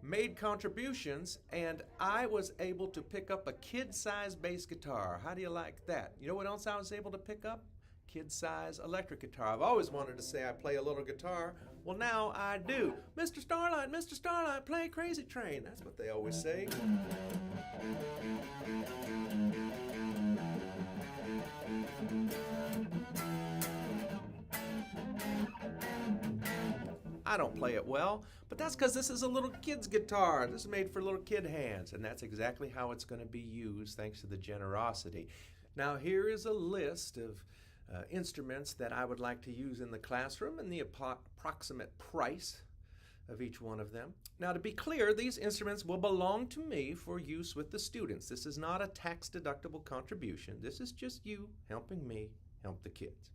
made contributions, and I was able to pick up a kid-sized bass guitar. How do you like that? You know what else I was able to pick up? Kid-size electric guitar. I've always wanted to say I play a little guitar. Well, now I do. Mr. Starlight, play Crazy Train. That's what they always say. I don't play it well, but that's because this is a little kid's guitar. This is made for little kid hands, and that's exactly how it's going to be used thanks to the generosity. Now here is a list of instruments that I would like to use in the classroom and the approximate price of each one of them. Now, to be clear, these instruments will belong to me for use with the students. This is not a tax-deductible contribution. This is just you helping me help the kids.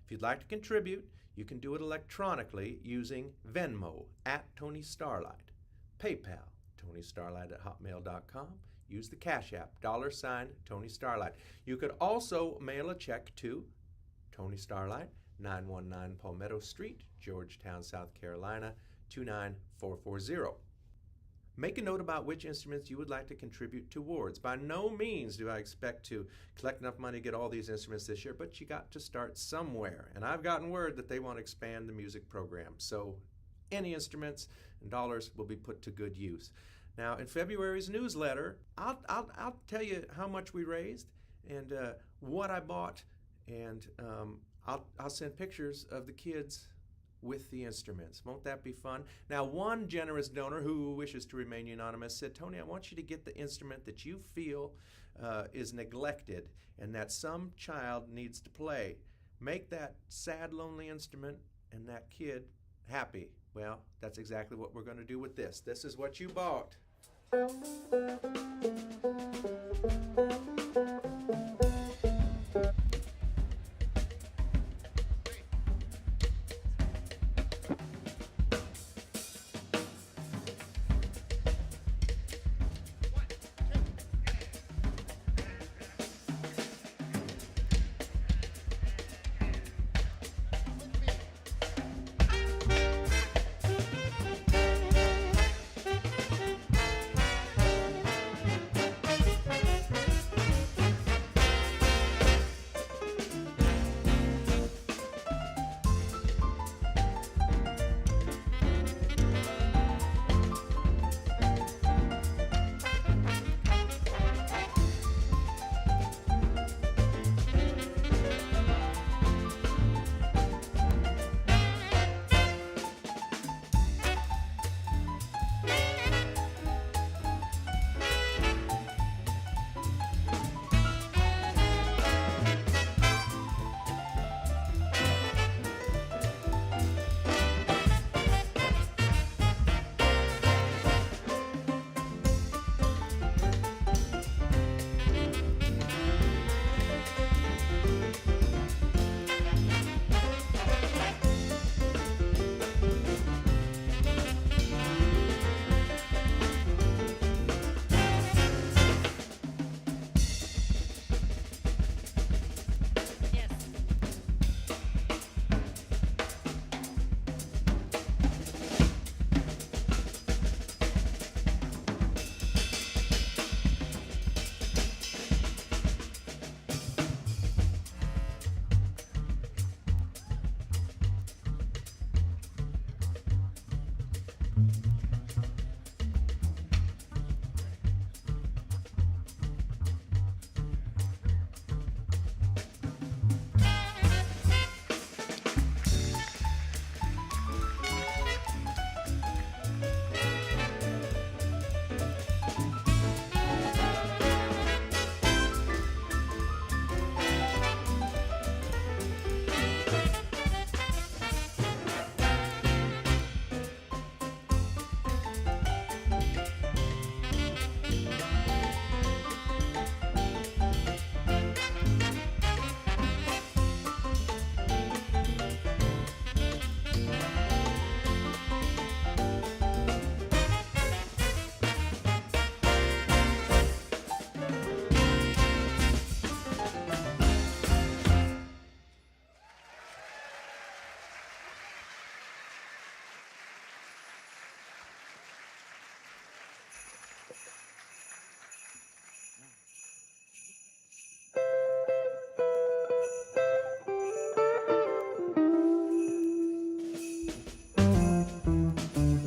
If you'd like to contribute, you can do it electronically using Venmo at Tony Starlight, PayPal, TonyStarlight@hotmail.com. Use the Cash App, $Tony Starlight. You could also mail a check to Tony Starlight, 919 Palmetto Street, Georgetown, South Carolina, 29440. Make a note about which instruments you would like to contribute towards. By no means do I expect to collect enough money to get all these instruments this year, but you got to start somewhere. And I've gotten word that they want to expand the music program. So any instruments and dollars will be put to good use. Now, in February's newsletter, I'll tell you how much we raised and what I bought, and I'll send pictures of the kids with the instruments. Won't that be fun? Now, one generous donor who wishes to remain anonymous said, Tony, I want you to get the instrument that you feel is neglected and that some child needs to play. Make that sad, lonely instrument and that kid happy. Well, that's exactly what we're going to do with this. This is what you bought.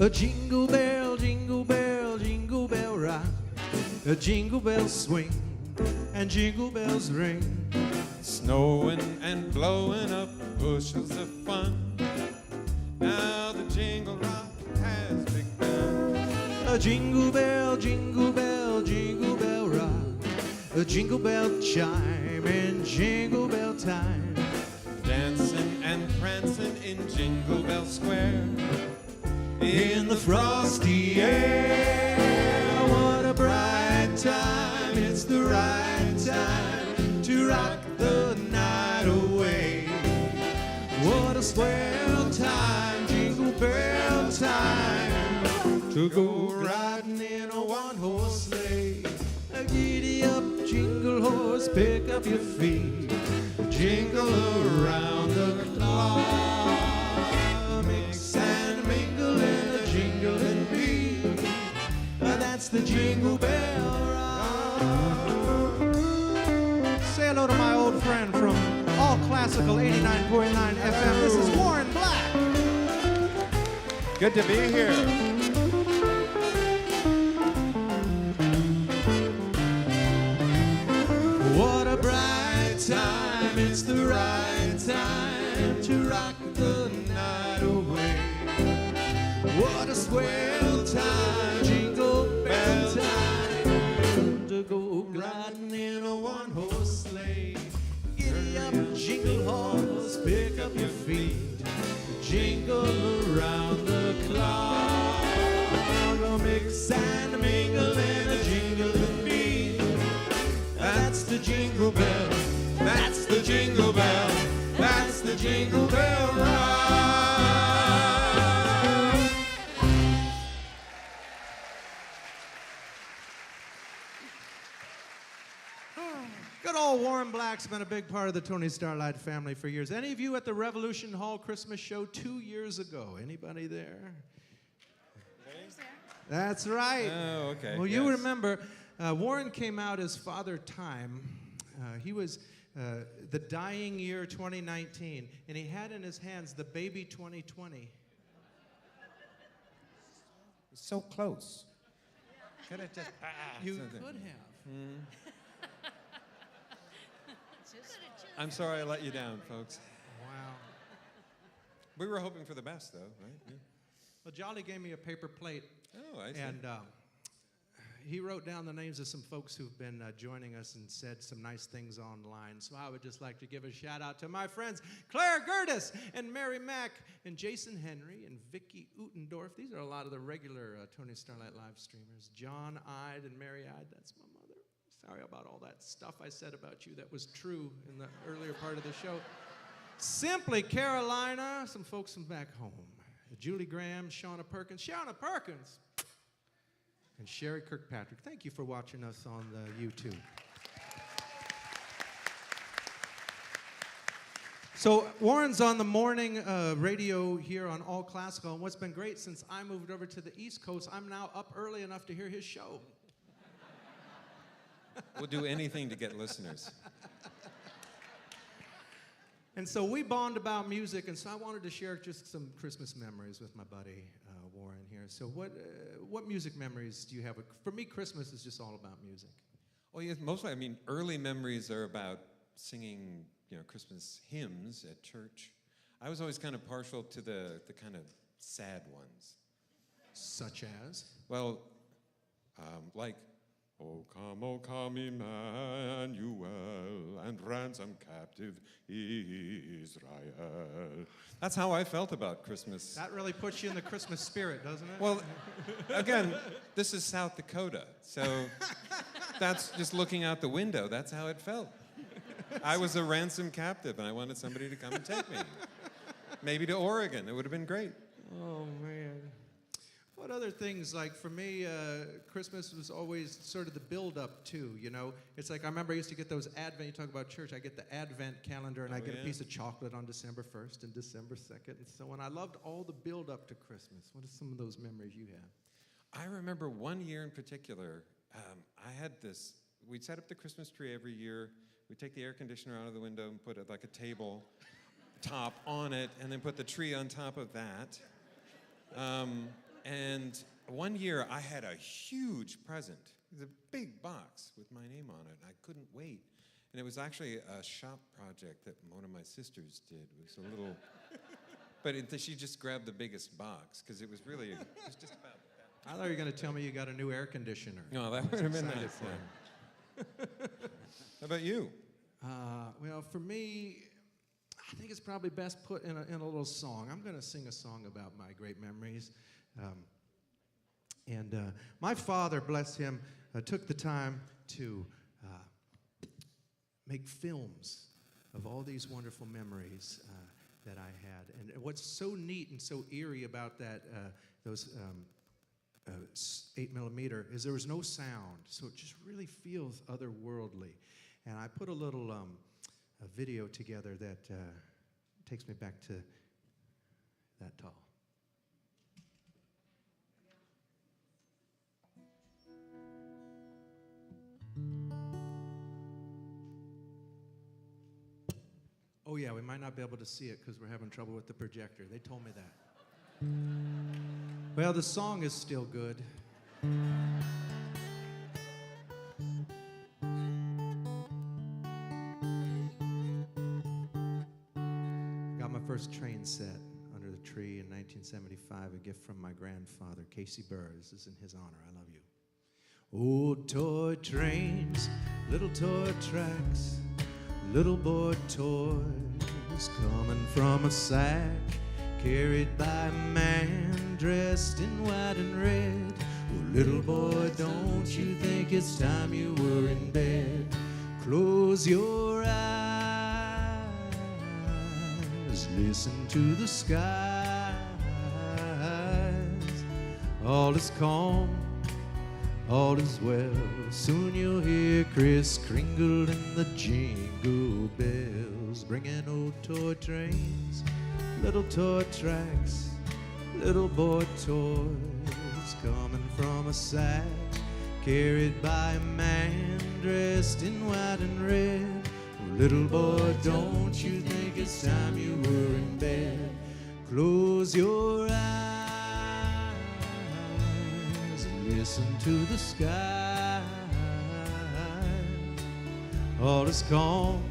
A jingle bell, jingle bell, jingle bell rock. A jingle bells swing and jingle bells ring. Snowing and blowing up bushels of fun. Now the jingle rock has begun. A jingle bell, jingle bell, jingle bell rock. A jingle bell chime in jingle bell time. in Jingle Bell Square. In the frosty air, what a bright time, it's the right time to rock the night away. What a swell time, jingle bell time, to go riding in a one-horse sleigh. Giddy up, jingle horse, pick up your feet, jingle around the clock. Mix and mingle in a jingling beat, that's the Jingle Bell Rock. Say hello to my old friend from All Classical 89.9 FM. This is Warren Black. Good to be here. What a bright time, it's the right time to rock the night away. What a swell time, jingle bell time, to go gliding in a one-horse sleigh. Giddy up, jingle horse, pick up your feet, jingle around the clock. Mix and mingle in a jingling beat, that's the Jingle Bell, that's the Jingle Bell, that's the Jingle Bell Rock. Good old Warren Black's been a big part of the Tony Starlight family for years. Any of you at the Revolution Hall Christmas show 2 years ago? Anybody there? That's right. Oh, okay. Well, you remember, Warren came out as Father Time. He was the dying year 2019, and he had in his hands the baby 2020. So close. Could have just. You something. could have. I'm sorry I let you down, folks. Wow. We were hoping for the best, though, right? Yeah. Well, Jolly gave me a paper plate. Oh, I see. And he wrote down the names of some folks who've been joining us and said some nice things online. So I would just like to give a shout out to my friends Claire Gertis and Mary Mack and Jason Henry and Vicky Utendorf. These are a lot of the regular Tony Starlight live streamers. John Ide and Mary Ide, that's my mother. Sorry about all that stuff I said about you that was true in the earlier part of the show. Simply Carolina, some folks from back home. Julie Graham, Shauna Perkins, and Sherry Kirkpatrick. Thank you for watching us on the YouTube. So Warren's on the morning radio here on All Classical, and what's been great since I moved over to the East Coast, I'm now up early enough to hear his show. We'll do anything to get listeners. And so we bond about music, and so I wanted to share just some Christmas memories with my buddy Warren here. So what music memories do you have? For me, Christmas is just all about music. Well, yes, mostly, I mean, early memories are about singing, Christmas hymns at church. I was always kind of partial to the kind of sad ones. Such as? Well, like, O come, Emmanuel, and ransom captive Israel. That's how I felt about Christmas. That really puts you in the Christmas spirit, doesn't it? Well, again, this is South Dakota, so that's just looking out the window. That's how it felt. I was a ransom captive, and I wanted somebody to come and take me. Maybe to Oregon. It would have been great. Oh, man. What other things, like for me, Christmas was always sort of the build-up too, It's like I remember I used to get those Advent, you talk about church, I get the Advent calendar and I get a piece of chocolate on December 1st and December 2nd and so on. I loved all the build-up to Christmas. What are some of those memories you have? I remember one year in particular, I had this, we'd set up the Christmas tree every year, we'd take the air conditioner out of the window and put it like a table top on it and then put the tree on top of that. And one year I had a huge present. It was a big box with my name on it. I couldn't wait. And it was actually a shop project that one of my sisters did. It was a little, but she just grabbed the biggest box because it was really, it was just about that. I thought you were going to tell me you got a new air conditioner. No, that would have been nice. Yeah. How about you? Well, for me, I think it's probably best put in a little song. I'm going to sing a song about my great memories. My father, bless him, took the time to make films of all these wonderful memories that I had. And what's so neat and so eerie about those 8mm is there was no sound, so it just really feels otherworldly. And I put a little a video together that takes me back to that tall. Oh yeah, we might not be able to see it because we're having trouble with the projector. They told me that. Well, the song is still good. Got my first train set under the tree in 1975, a gift from my grandfather, Casey Burrs. This is in his honor. I love you. Old toy trains, little toy tracks, little boy toys coming from a sack, carried by a man dressed in white and red. Oh, little boy, don't you think it's time you were in bed? Close your eyes, listen to the skies. All is calm, all is well. Soon you'll hear Kris Kringle and the jingle bells, bringing old toy trains, little toy tracks, little boy toys coming from a sack, carried by a man dressed in white and red. Oh, little boy, don't you think it's time you were in bed? Close your eyes and listen to the skies. All is calm,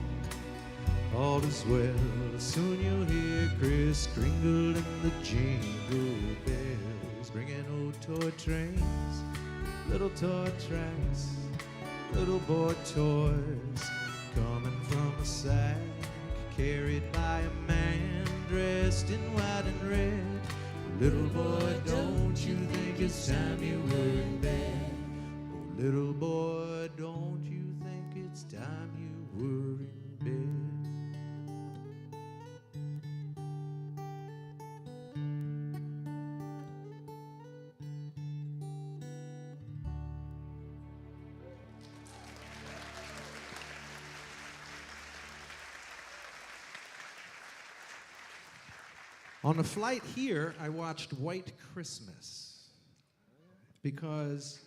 all is well. Soon you'll hear Kris Kringle and the jingle bells, bringing old toy trains, little toy tracks, little boy toys coming from a sack, carried by a man dressed in white and red. Little boy, don't you think it's time you were in bed? Oh, little boy, don't you think it's time you were in bed? On the flight here, I watched White Christmas because,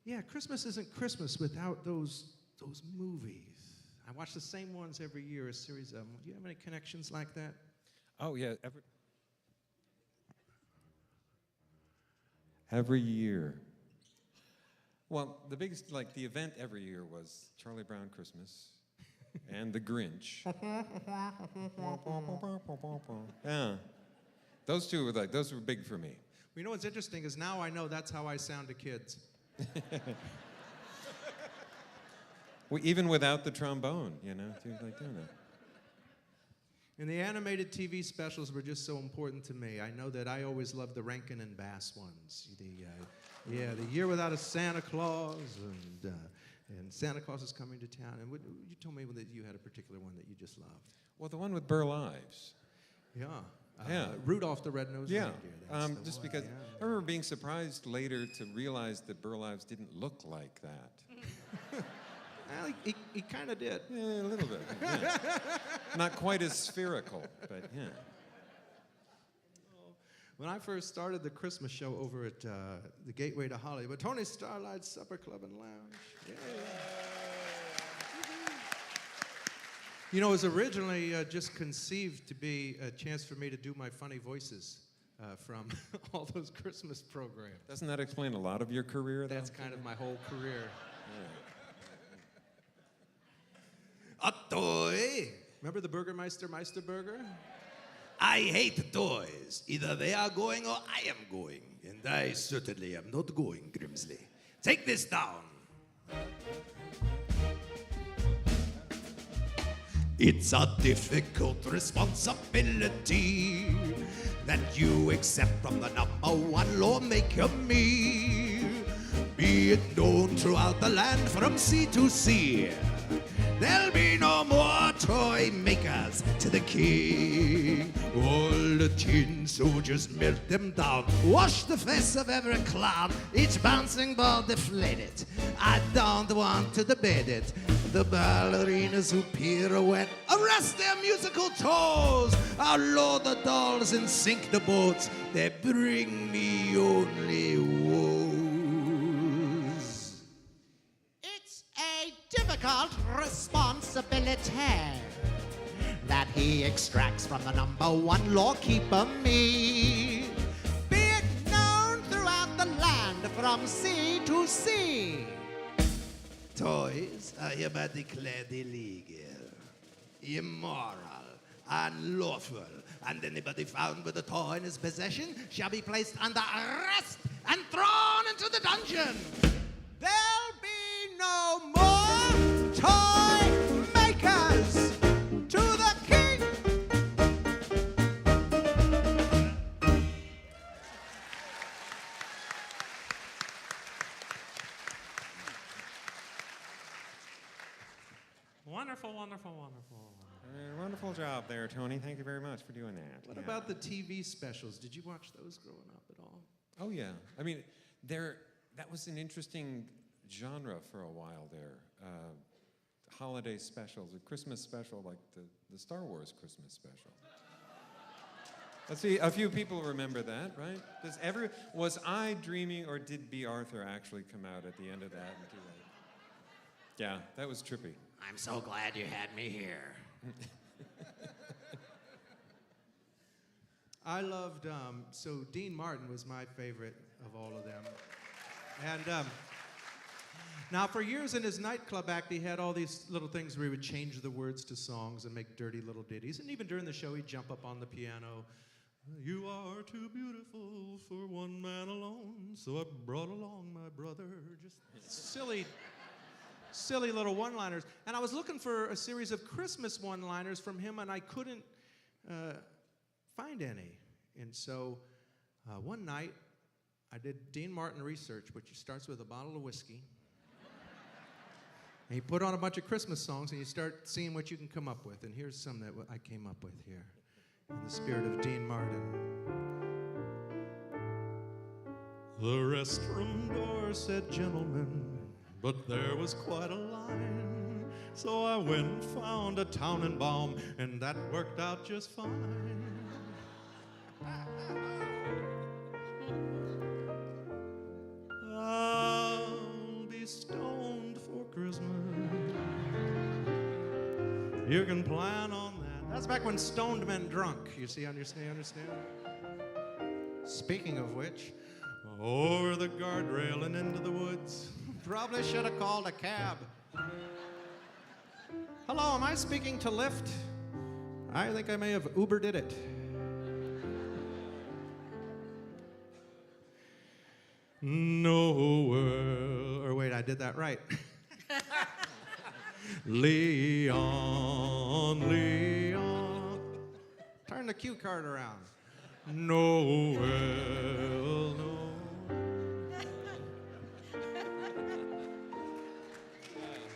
yeah, Christmas isn't Christmas without those movies. I watch the same ones every year, a series of them. Do you have any connections like that? Oh, yeah. Every year. Well, the biggest, like, the event every year was Charlie Brown Christmas and The Grinch. Yeah. Those two were those were big for me. Well, you know what's interesting is now I know that's how I sound to kids. Well, even without the trombone, you know, things like that. And the animated TV specials were just so important to me. I know that I always loved the Rankin and Bass ones. The Year Without a Santa Claus, and Santa Claus is Coming to Town. And you told me that you had a particular one that you just loved. Well, the one with Burl Ives. Yeah. Yeah. Rudolph the Red-Nosed Reindeer. That's the just one, because yeah. I remember being surprised later to realize that Burl Ives didn't look like that. Well, he kind of did. Yeah, a little bit. Yeah. Not quite as spherical, but yeah. When I first started the Christmas show over at the Gateway to Hollywood, Tony Starlight Supper Club and Lounge. Yeah. You know, it was originally just conceived to be a chance for me to do my funny voices from all those Christmas programs. Doesn't that explain a lot of your career, though? That's kind of my whole career. Yeah. A toy. Remember the Burgermeister Meisterburger? I hate toys. Either they are going or I am going. And I certainly am not going, Grimsley. Take this down. It's a difficult responsibility that you accept from the #1 lawmaker, me. Be it known throughout the land from sea to sea, there'll be no more toy makers to the king. All the tin soldiers melt them down, wash the face of every clown, each bouncing ball deflated. I don't want to debate it. The ballerinas who pirouette, arrest their musical toes. I'll load the dolls and sink the boats. They bring me only woes. It's a difficult responsibility that he extracts from the #1 lawkeeper, me. Be it known throughout the land from sea to sea. Toys are hereby declared illegal, immoral, unlawful, and anybody found with a toy in his possession shall be placed under arrest and thrown into the dungeon. There'll be no more toy makers to the king. Wonderful, wonderful, wonderful. Wonderful job there, Tony. Thank you very much for doing that. What about the TV specials? Did you watch those growing up at all? Oh, yeah. I mean, that was an interesting genre for a while there. Holiday specials, a Christmas special like the Star Wars Christmas special. Let's see, a few people remember that, right? Was I dreaming, or did B. Arthur actually come out at the end of that? And do that? Yeah, that was trippy. I'm so glad you had me here. I loved, so Dean Martin was my favorite of all of them. And now for years in his nightclub act, he had all these little things where he would change the words to songs and make dirty little ditties. And even during the show, he'd jump up on the piano. You are too beautiful for one man alone, so I brought along my brother. Just silly little one-liners. And I was looking for a series of Christmas one-liners from him, and I couldn't find any. And so one night, I did Dean Martin research, which starts with a bottle of whiskey. And he put on a bunch of Christmas songs, and you start seeing what you can come up with. And here's some that I came up with here, in the spirit of Dean Martin. The restroom door said gentlemen, but there was quite a line. So I went and found a Tannenbaum, and that worked out just fine. I'll be stoned for Christmas. You can plan on that. That's back when stoned meant drunk. You see, understand? Speaking of which, over the guardrail and into the woods. Probably should have called a cab. Hello, am I speaking to Lyft? I think I may have Ubered it. Nowhere. Or wait, I did that right. Leon. Turn the cue card around. Nowhere, no.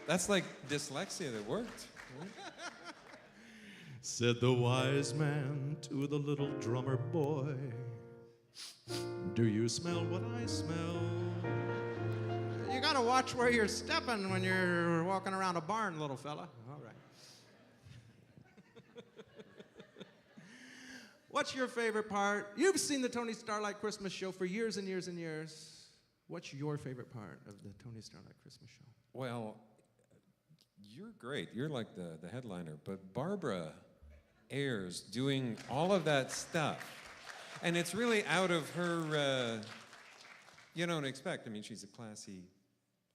That's like dyslexia that worked. Right? Said the wise man to the little drummer boy, do you smell what I smell? You gotta watch where you're stepping when you're walking around a barn, little fella. All right. What's your favorite part? You've seen the Tony Starlight Christmas show for years and years and years. What's your favorite part of the Tony Starlight Christmas show? Well, you're great. You're like the headliner. But Barbara Ayers doing all of that stuff. And it's really out of her, you don't expect. I mean, she's a classy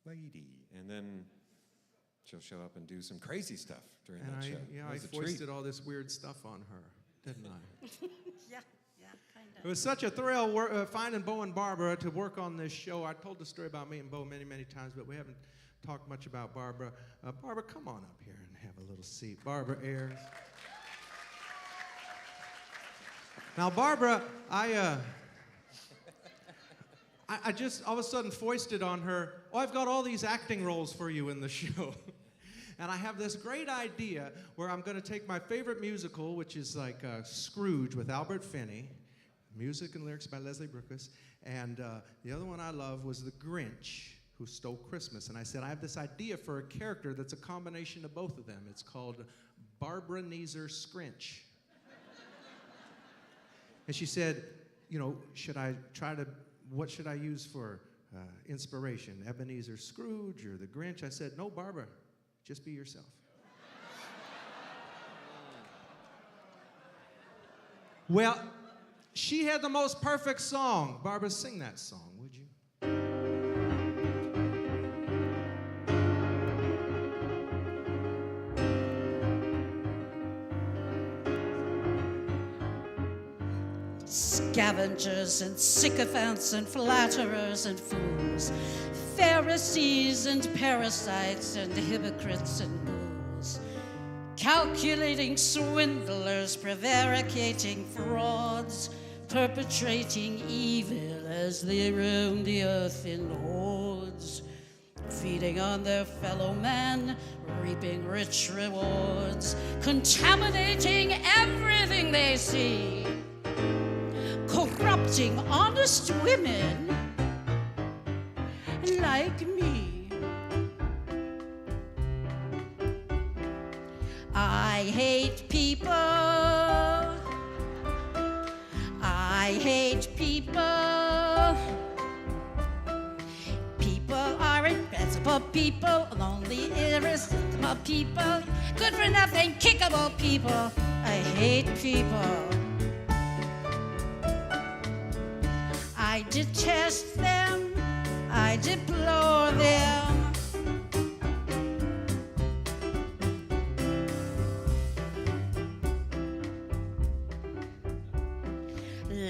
lady. And then she'll show up and do some crazy stuff during that show. Yeah, I foisted all this weird stuff on her, didn't I? Yeah, kind of. It was such a thrill finding Bo and Barbara to work on this show. I told the story about me and Bo many, many times, but we haven't talked much about Barbara. Barbara, come on up here and have a little seat. Barbara Ayers. Now, Barbara, I just all of a sudden foisted on her, oh, I've got all these acting roles for you in the show. And I have this great idea where I'm going to take my favorite musical, which is like Scrooge with Albert Finney, music and lyrics by Leslie Brookus, and the other one I love was The Grinch, Who Stole Christmas. And I said, I have this idea for a character that's a combination of both of them. It's called Barbara Neezer Scrinch. And she said, you know, what should I use for inspiration? Ebenezer Scrooge or The Grinch? I said, no, Barbara, just be yourself. Well, she had the most perfect song. Barbara, sing that song, would you? Scavengers and sycophants and flatterers and fools, Pharisees and parasites and hypocrites and bulls, calculating swindlers, prevaricating frauds, perpetrating evil as they roam the earth in hordes, feeding on their fellow man, reaping rich rewards, contaminating everything they see, corrupting honest women like me. I hate people. I hate people. People are invincible people, lonely, irresistible people, good for nothing, kickable people. I hate people. I detest them, I deplore them.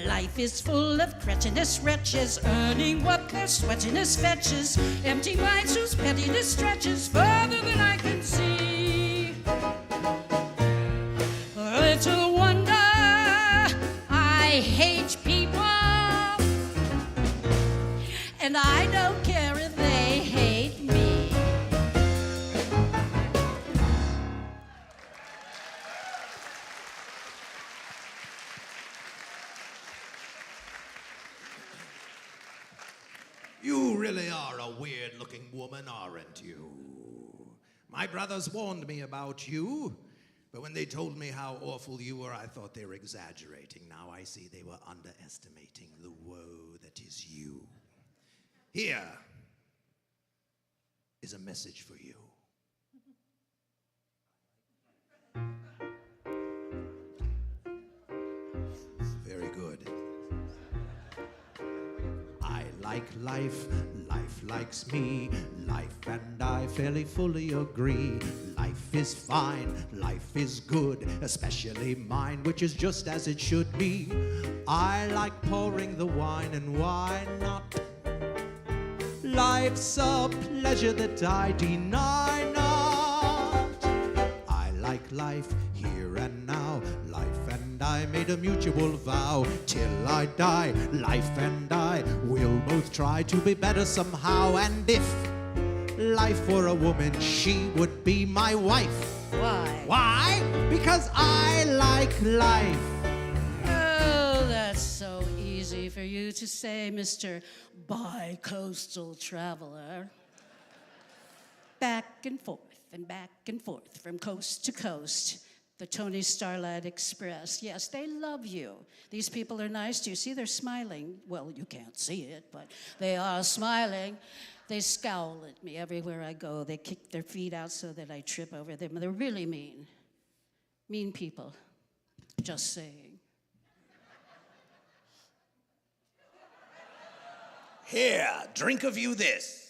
Life is full of cretinous wretches, earning what their sweatiness fetches, empty minds whose pettiness stretches further than I can see. Little wonder I hate people. And I don't care if they hate me. You really are a weird-looking woman, aren't you? My brothers warned me about you, but when they told me how awful you were, I thought they were exaggerating. Now I see they were underestimating the woe that is you. Here is a message for you. Very good. I like life, life likes me, life and I fairly fully agree. Life is fine, life is good, especially mine, which is just as it should be. I like pouring the wine, and why not? Life's a pleasure that I deny not. I like life here and now. Life and I made a mutual vow. Till I die, life and I will both try to be better somehow. And if life were a woman, she would be my wife. Why? Why? Because I like life. Oh, that's so easy for you to say, Mr. Bi-coastal traveler. Back and forth from coast to coast. The Tony Starlight Express. Yes, they love you. These people are nice to you. See, they're smiling. Well, you can't see it, but they are smiling. They scowl at me everywhere I go. They kick their feet out so that I trip over them. They're really mean. Mean people. Just saying. Here, drink of you this.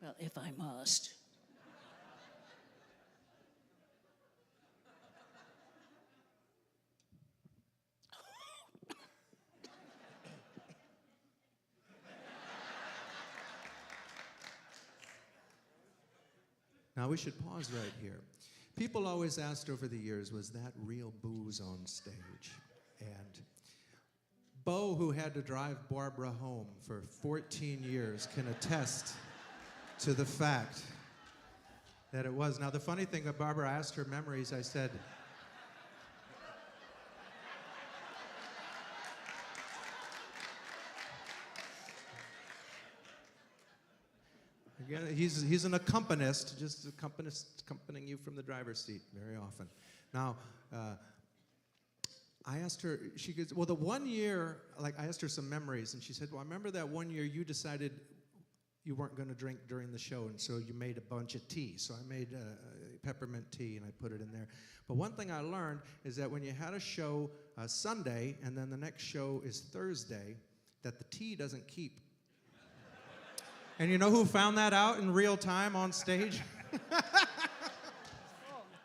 Well, if I must. Now we should pause right here. People always asked over the years, was that real booze on stage? And Bo, who had to drive Barbara home for 14 years, can attest to the fact that it was. Now, the funny thing, that Barbara asked her memories, I said, again, he's an accompanist, just accompanying you from the driver's seat very often. Now, I asked her, she goes, well, the one year, like, I asked her some memories, and she said, well, I remember that one year you decided you weren't going to drink during the show, and so you made a bunch of tea. So I made peppermint tea, and I put it in there. But one thing I learned is that when you had a show Sunday, and then the next show is Thursday, that the tea doesn't keep. And you know who found that out in real time on stage?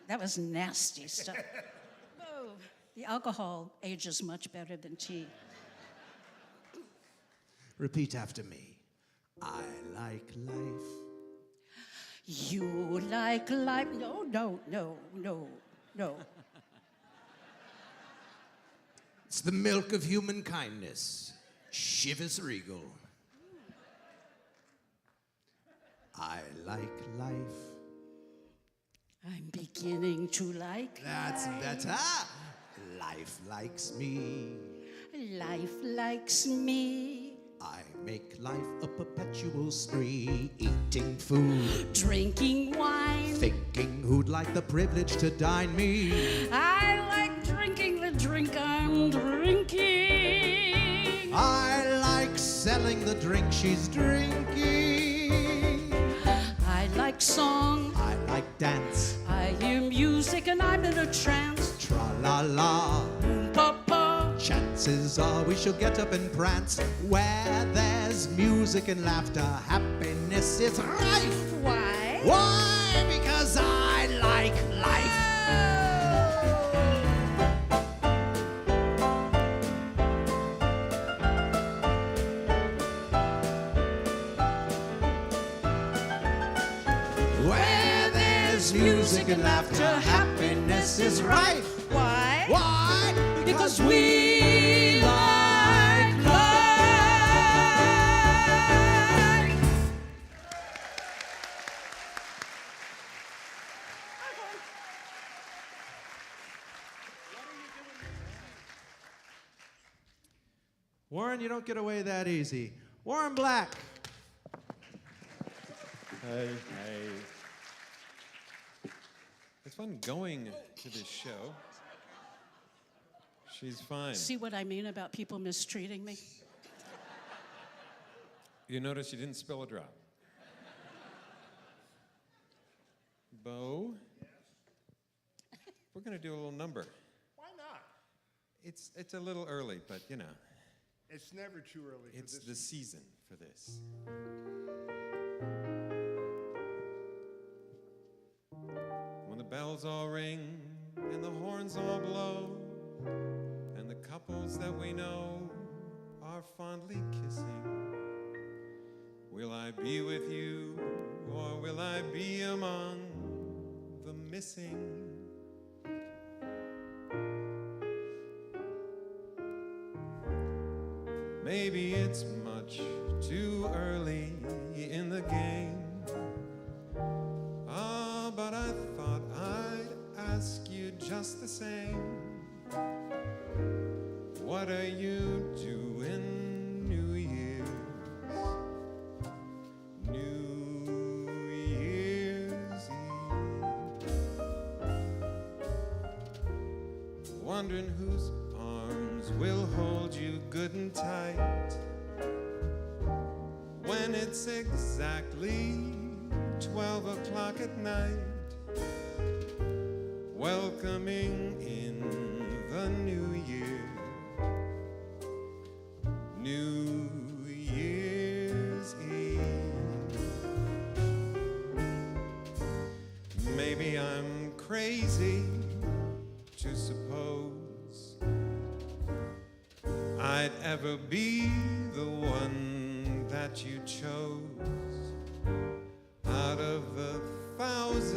That was nasty stuff. Oh, the alcohol ages much better than tea. Repeat after me. I like life. You like life? No. It's the milk of human kindness. Chivas Regal. I like life. I'm beginning to like That's life. better. Life likes me. Life likes me. I make life a perpetual spree. Eating food. Drinking wine. Thinking who'd like the privilege to dine me. I like drinking the drink I'm drinking. I like selling the drink she's drinking. I like song. I like dance. I hear music and I'm in a trance. Tra-la-la. Papa. Chances are we shall get up and prance. Where there's music and laughter, happiness is rife. Why? Why? Because I like life. Where there's music and laughter, happiness is rife. Why? Why? Because we like life. Warren, you don't get away that easy. Warren Black. Hey. It's fun going to this show. She's fine. See what I mean about people mistreating me? You notice you didn't spill a drop. Bo? We're going to do a little number. Why not? It's a little early, but you know. It's never too early for It's this. the season for this. When the bells all ring and the horns all blow, and the couples that we know are fondly kissing, will I be with you, or will I be among the missing? Maybe it's much too early in the game. But I thought I'd ask you just the same. What are you doing New Year's? New Year's Eve. Wondering whose arms will hold you good and tight when it's exactly 12 o'clock at night, welcoming in the new year, New Year's Eve. Maybe I'm crazy to suppose I'd ever be the one that you chose out of the thousands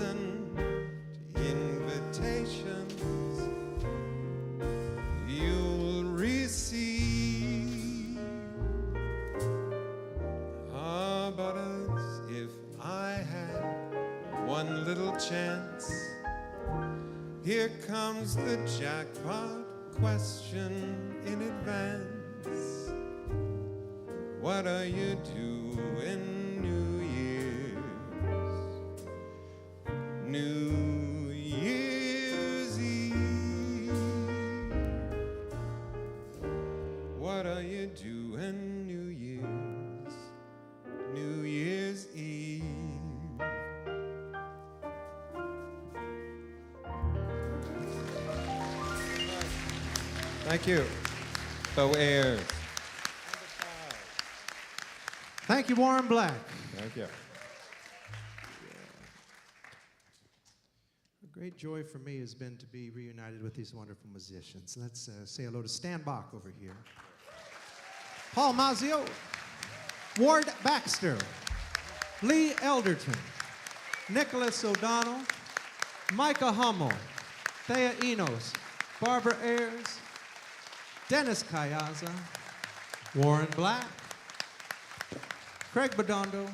chance. Here comes the jackpot question in advance. What are you doing New Year's? New Year's Eve. What are you doing New Year's? New Year's Eve. Thank you. Ayers. Thank you, Warren Black. Thank you. A great joy for me has been to be reunited with these wonderful musicians. Let's say hello to Stan Bach over here. Paul Mazzio, Ward Baxter, Lee Elderton, Nicholas O'Donnell, Micah Hummel, Thea Enos, Barbara Ayers, Dennis Kayaza, Warren Black, Craig Bidondo,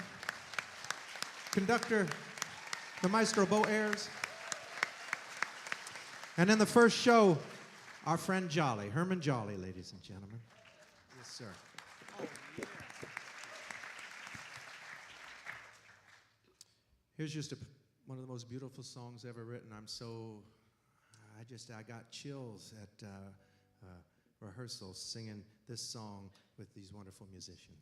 conductor, the maestro Bo Ayers, and in the first show, our friend Jolly, Herman Jolly, ladies and gentlemen. Yes, sir. Here's just one of the most beautiful songs ever written. I got chills at rehearsals singing this song with these wonderful musicians.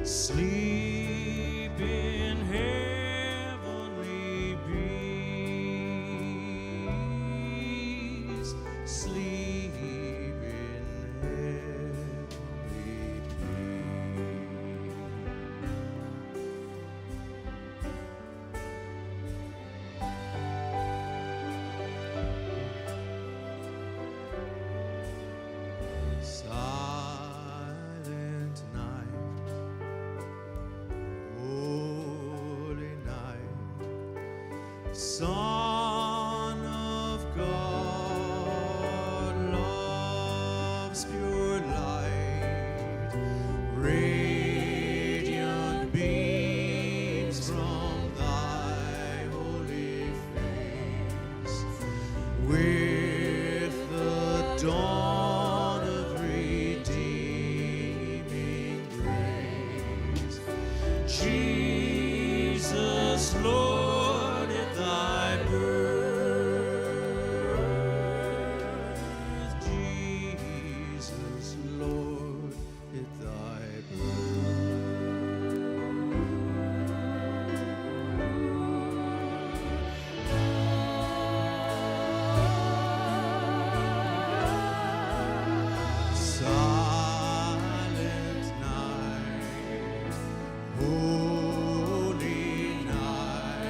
Sleep in heavenly breeze. Sleep in heavenly breeze. Silent night. Son of God, love's pure light, radiant beams from thy holy face, with the dawn of redeeming grace. Jesus, Lord, at thy birth, Jesus, Lord, at thy birth. Silent night, holy night.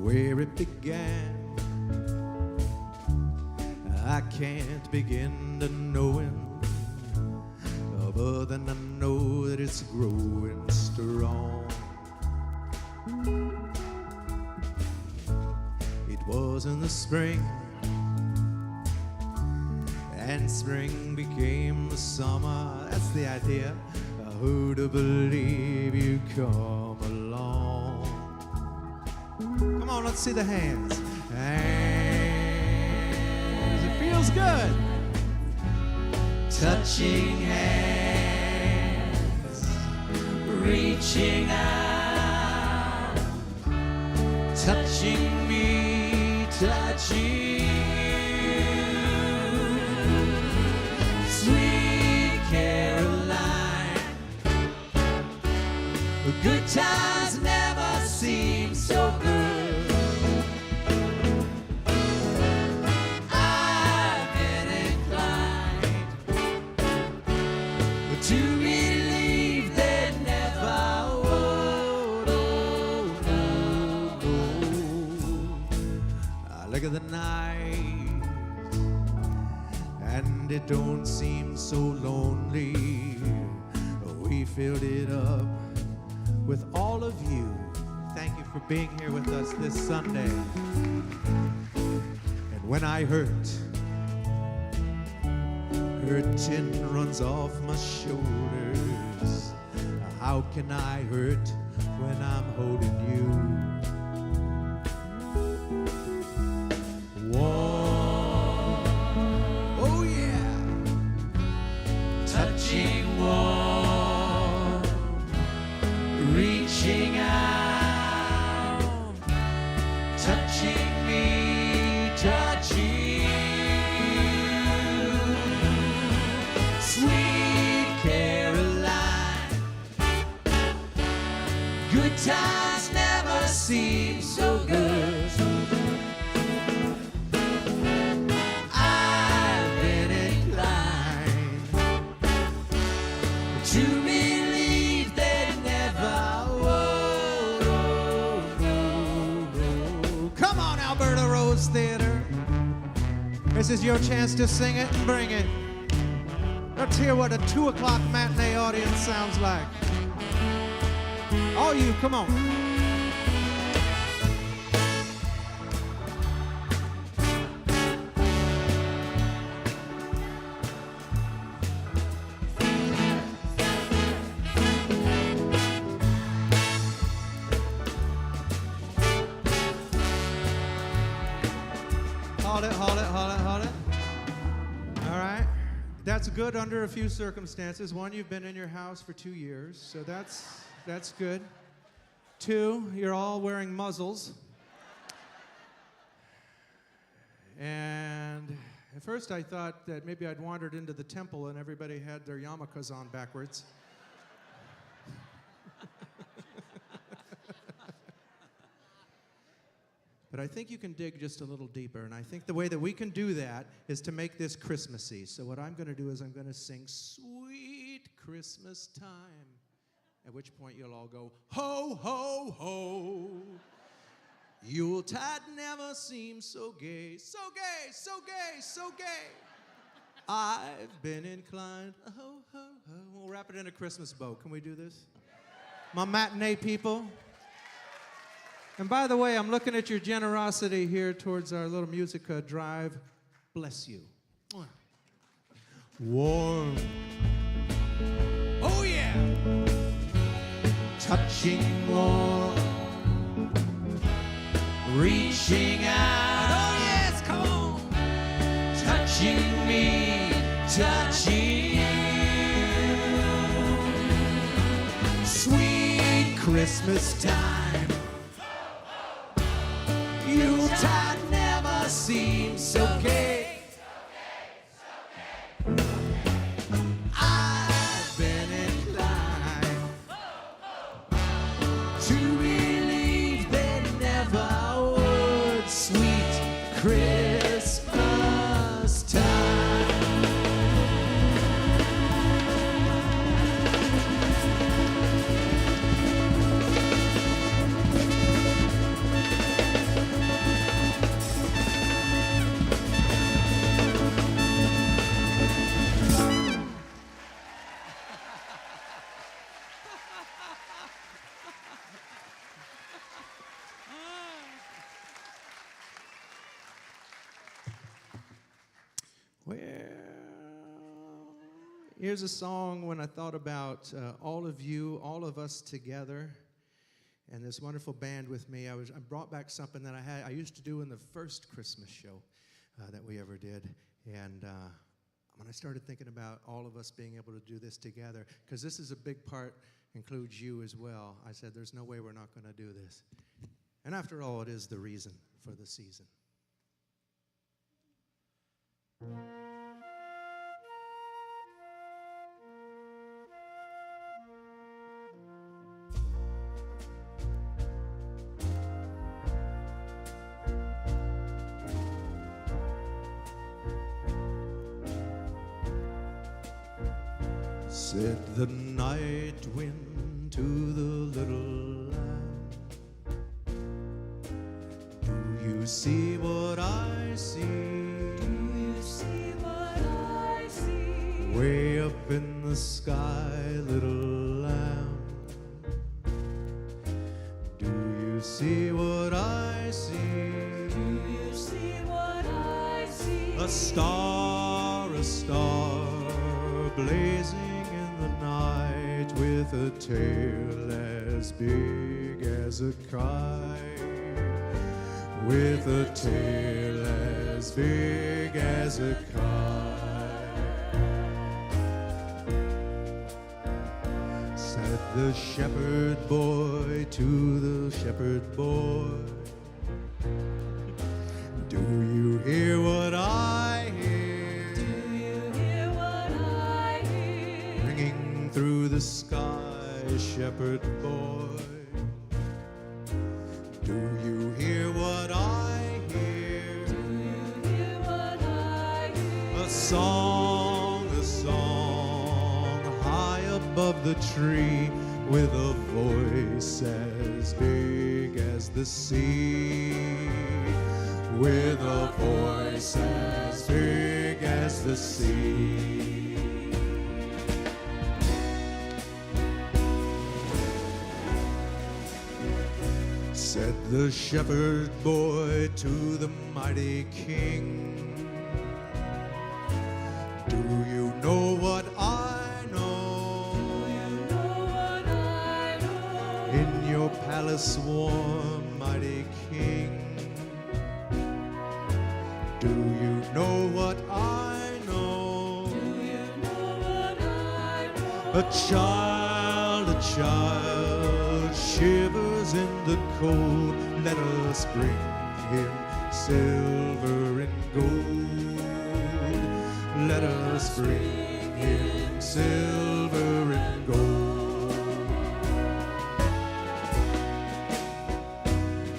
where it began. I can't begin to know him, other than I know that it's growing strong. It was in the spring, and spring became the summer. That's the idea. Who'd have believed you come along? Come on, let's see the hands. Hands, it feels good. Touching hands, reaching out, touching me, touching you. Sweet Caroline, good times never seem so good. I've been inclined to believe they never would. Oh, no, no. I look at the night, and it don't seem so lonely. We filled it up with all of you. Thank you for being here with us this Sunday. And when I hurt, hurting runs off my shoulders. How can I hurt when I'm holding you? Warm, oh yeah, touching warm, reaching out, touching me, touching you. Sweet Caroline, good times never seem so good. I've been inclined to believe they never would. Oh, no, no. Come on, Alberta Rose Theater. This is your chance to sing it and bring it. Let's hear what a 2 o'clock matinee audience sounds like. All you, come on. Hold it. All right. That's good under a few circumstances. One, you've been in your house for 2 years, so that's good. 2, you're all wearing muzzles. And at first I thought that maybe I'd wandered into the temple and everybody had their yarmulkes on backwards. But I think you can dig just a little deeper, and I think the way that we can do that is to make this Christmassy. So what I'm going to do is I'm going to sing Sweet Christmas Time, at which point you'll all go, ho, ho, ho. Yuletide never seems so gay, so gay, so gay, so gay. I've been inclined, ho, ho, ho. We'll wrap it in a Christmas bow. Can we do this? My matinee people. And by the way, I'm looking at your generosity here towards our little Musica drive. Bless you. Warm. Oh, yeah. Touching warm. Reaching out. Oh, yes, come on. Touching me. Touching you. Sweet Christmas time. Yuletide never seems so gay. I've been inclined to believe they never would. Sweet Christmas time. Well, here's a song when I thought about all of you, all of us together, and this wonderful band with me. I brought back something that I used to do in the first Christmas show that we ever did, and when I started thinking about all of us being able to do this together, because this is a big part, includes you as well, I said there's no way we're not going to do this. And after all, it is the reason for the season. Said the night wind to the little lamb, do you see what I see? Do you see what I see? Way up in the sky, little lamb, do you see what I see? Do you see what I see? A star blazing in the night with a tail as big as a kite, with a tail as big as a kite. Said the shepherd boy to the shepherd boy, do you hear what I hear? Through the sky, shepherd boy, do you hear what I hear? Do you hear what I hear? A song high above the tree, with a voice as big as the sea, with a voice as big as the sea. Said the shepherd boy to the mighty king, do you know what I know? Do you know what I know? In your palace warm, mighty king, do you know what I know? Do you know what I know? A child shivers in the cold. Let us bring him silver and gold. Let us bring him silver and gold.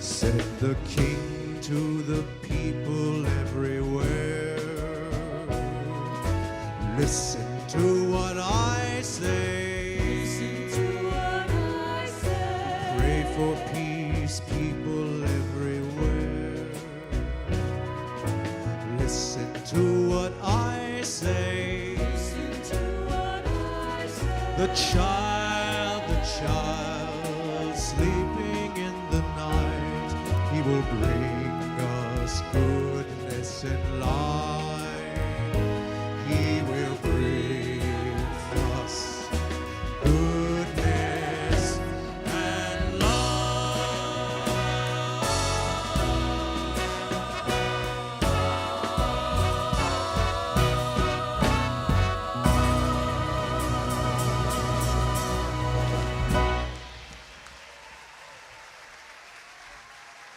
Said the king to the people everywhere, listen to what I say. For peace, people everywhere, listen to what I say. Listen to what I say. The child sleeping in the night, he will bring us goodness and light. He will bring us goodness and light.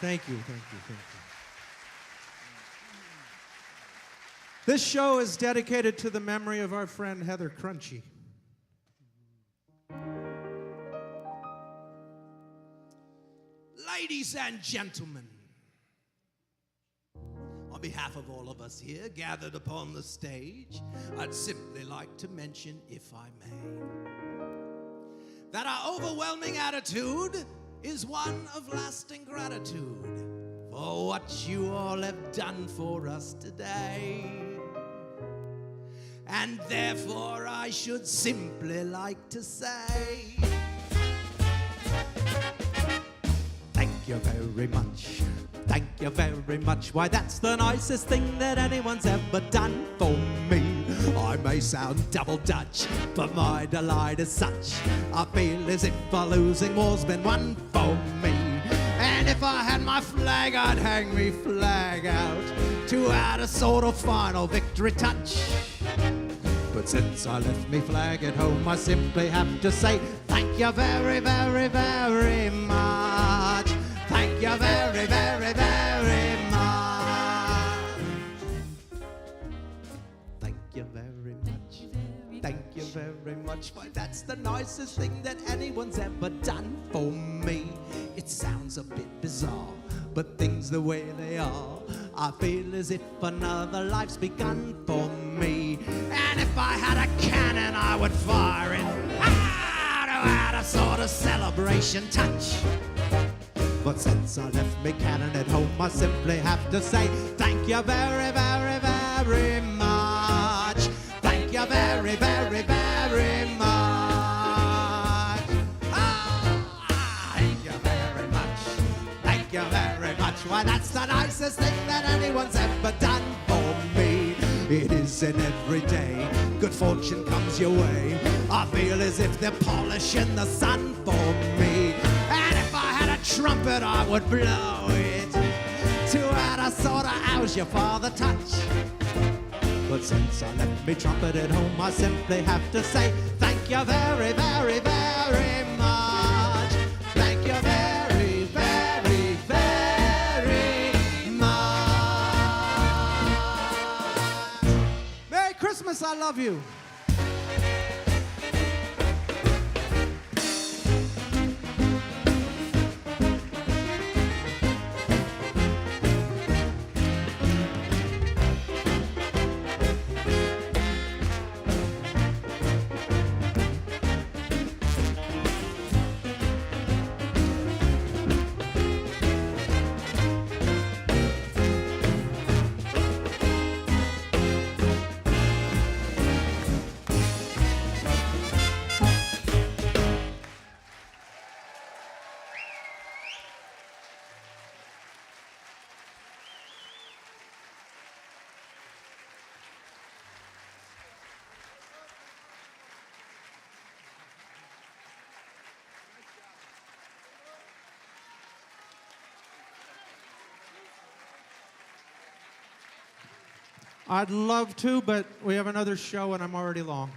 Thank you. This show is dedicated to the memory of our friend Heather Crunchy. Ladies and gentlemen, on behalf of all of us here gathered upon the stage, I'd simply like to mention, if I may, that our overwhelming attitude is one of lasting gratitude for what you all have done for us today. And therefore I should simply like to say, thank you very much. Thank you very much. Why, that's the nicest thing that anyone's ever done for me. I may sound double Dutch, but my delight is such. I feel as if a losing war's been won for me. And if I had my flag, I'd hang me flag out to add a sort of final victory touch. But since I left me flag at home, I simply have to say thank you very, very, very much. Thank you very, very, very much. Thank you very much. Thank you very much. Why, that's the nicest thing that anyone's ever done for me. It sounds a bit bizarre, but things the way they are, I feel as if another life's begun for me. And if I had a cannon, I would fire it to add a sort of celebration touch. But since I left me cannon at home, I simply have to say thank you very, very, very much. Thank you very, very, very much. Thank you very much. Thank you very much. Why, that's the nicest thing that anyone's ever done for me. It isn't every day good fortune comes your way. I feel as if they're polishing the sun for me. And if I had a trumpet, I would blow it to add a sort of how's your father touch. But since I left me trumpet at home, I simply have to say thank you very, very, very much. Thank you very, very, very much. Merry Christmas, I love you. I'd love to, but we have another show and I'm already long.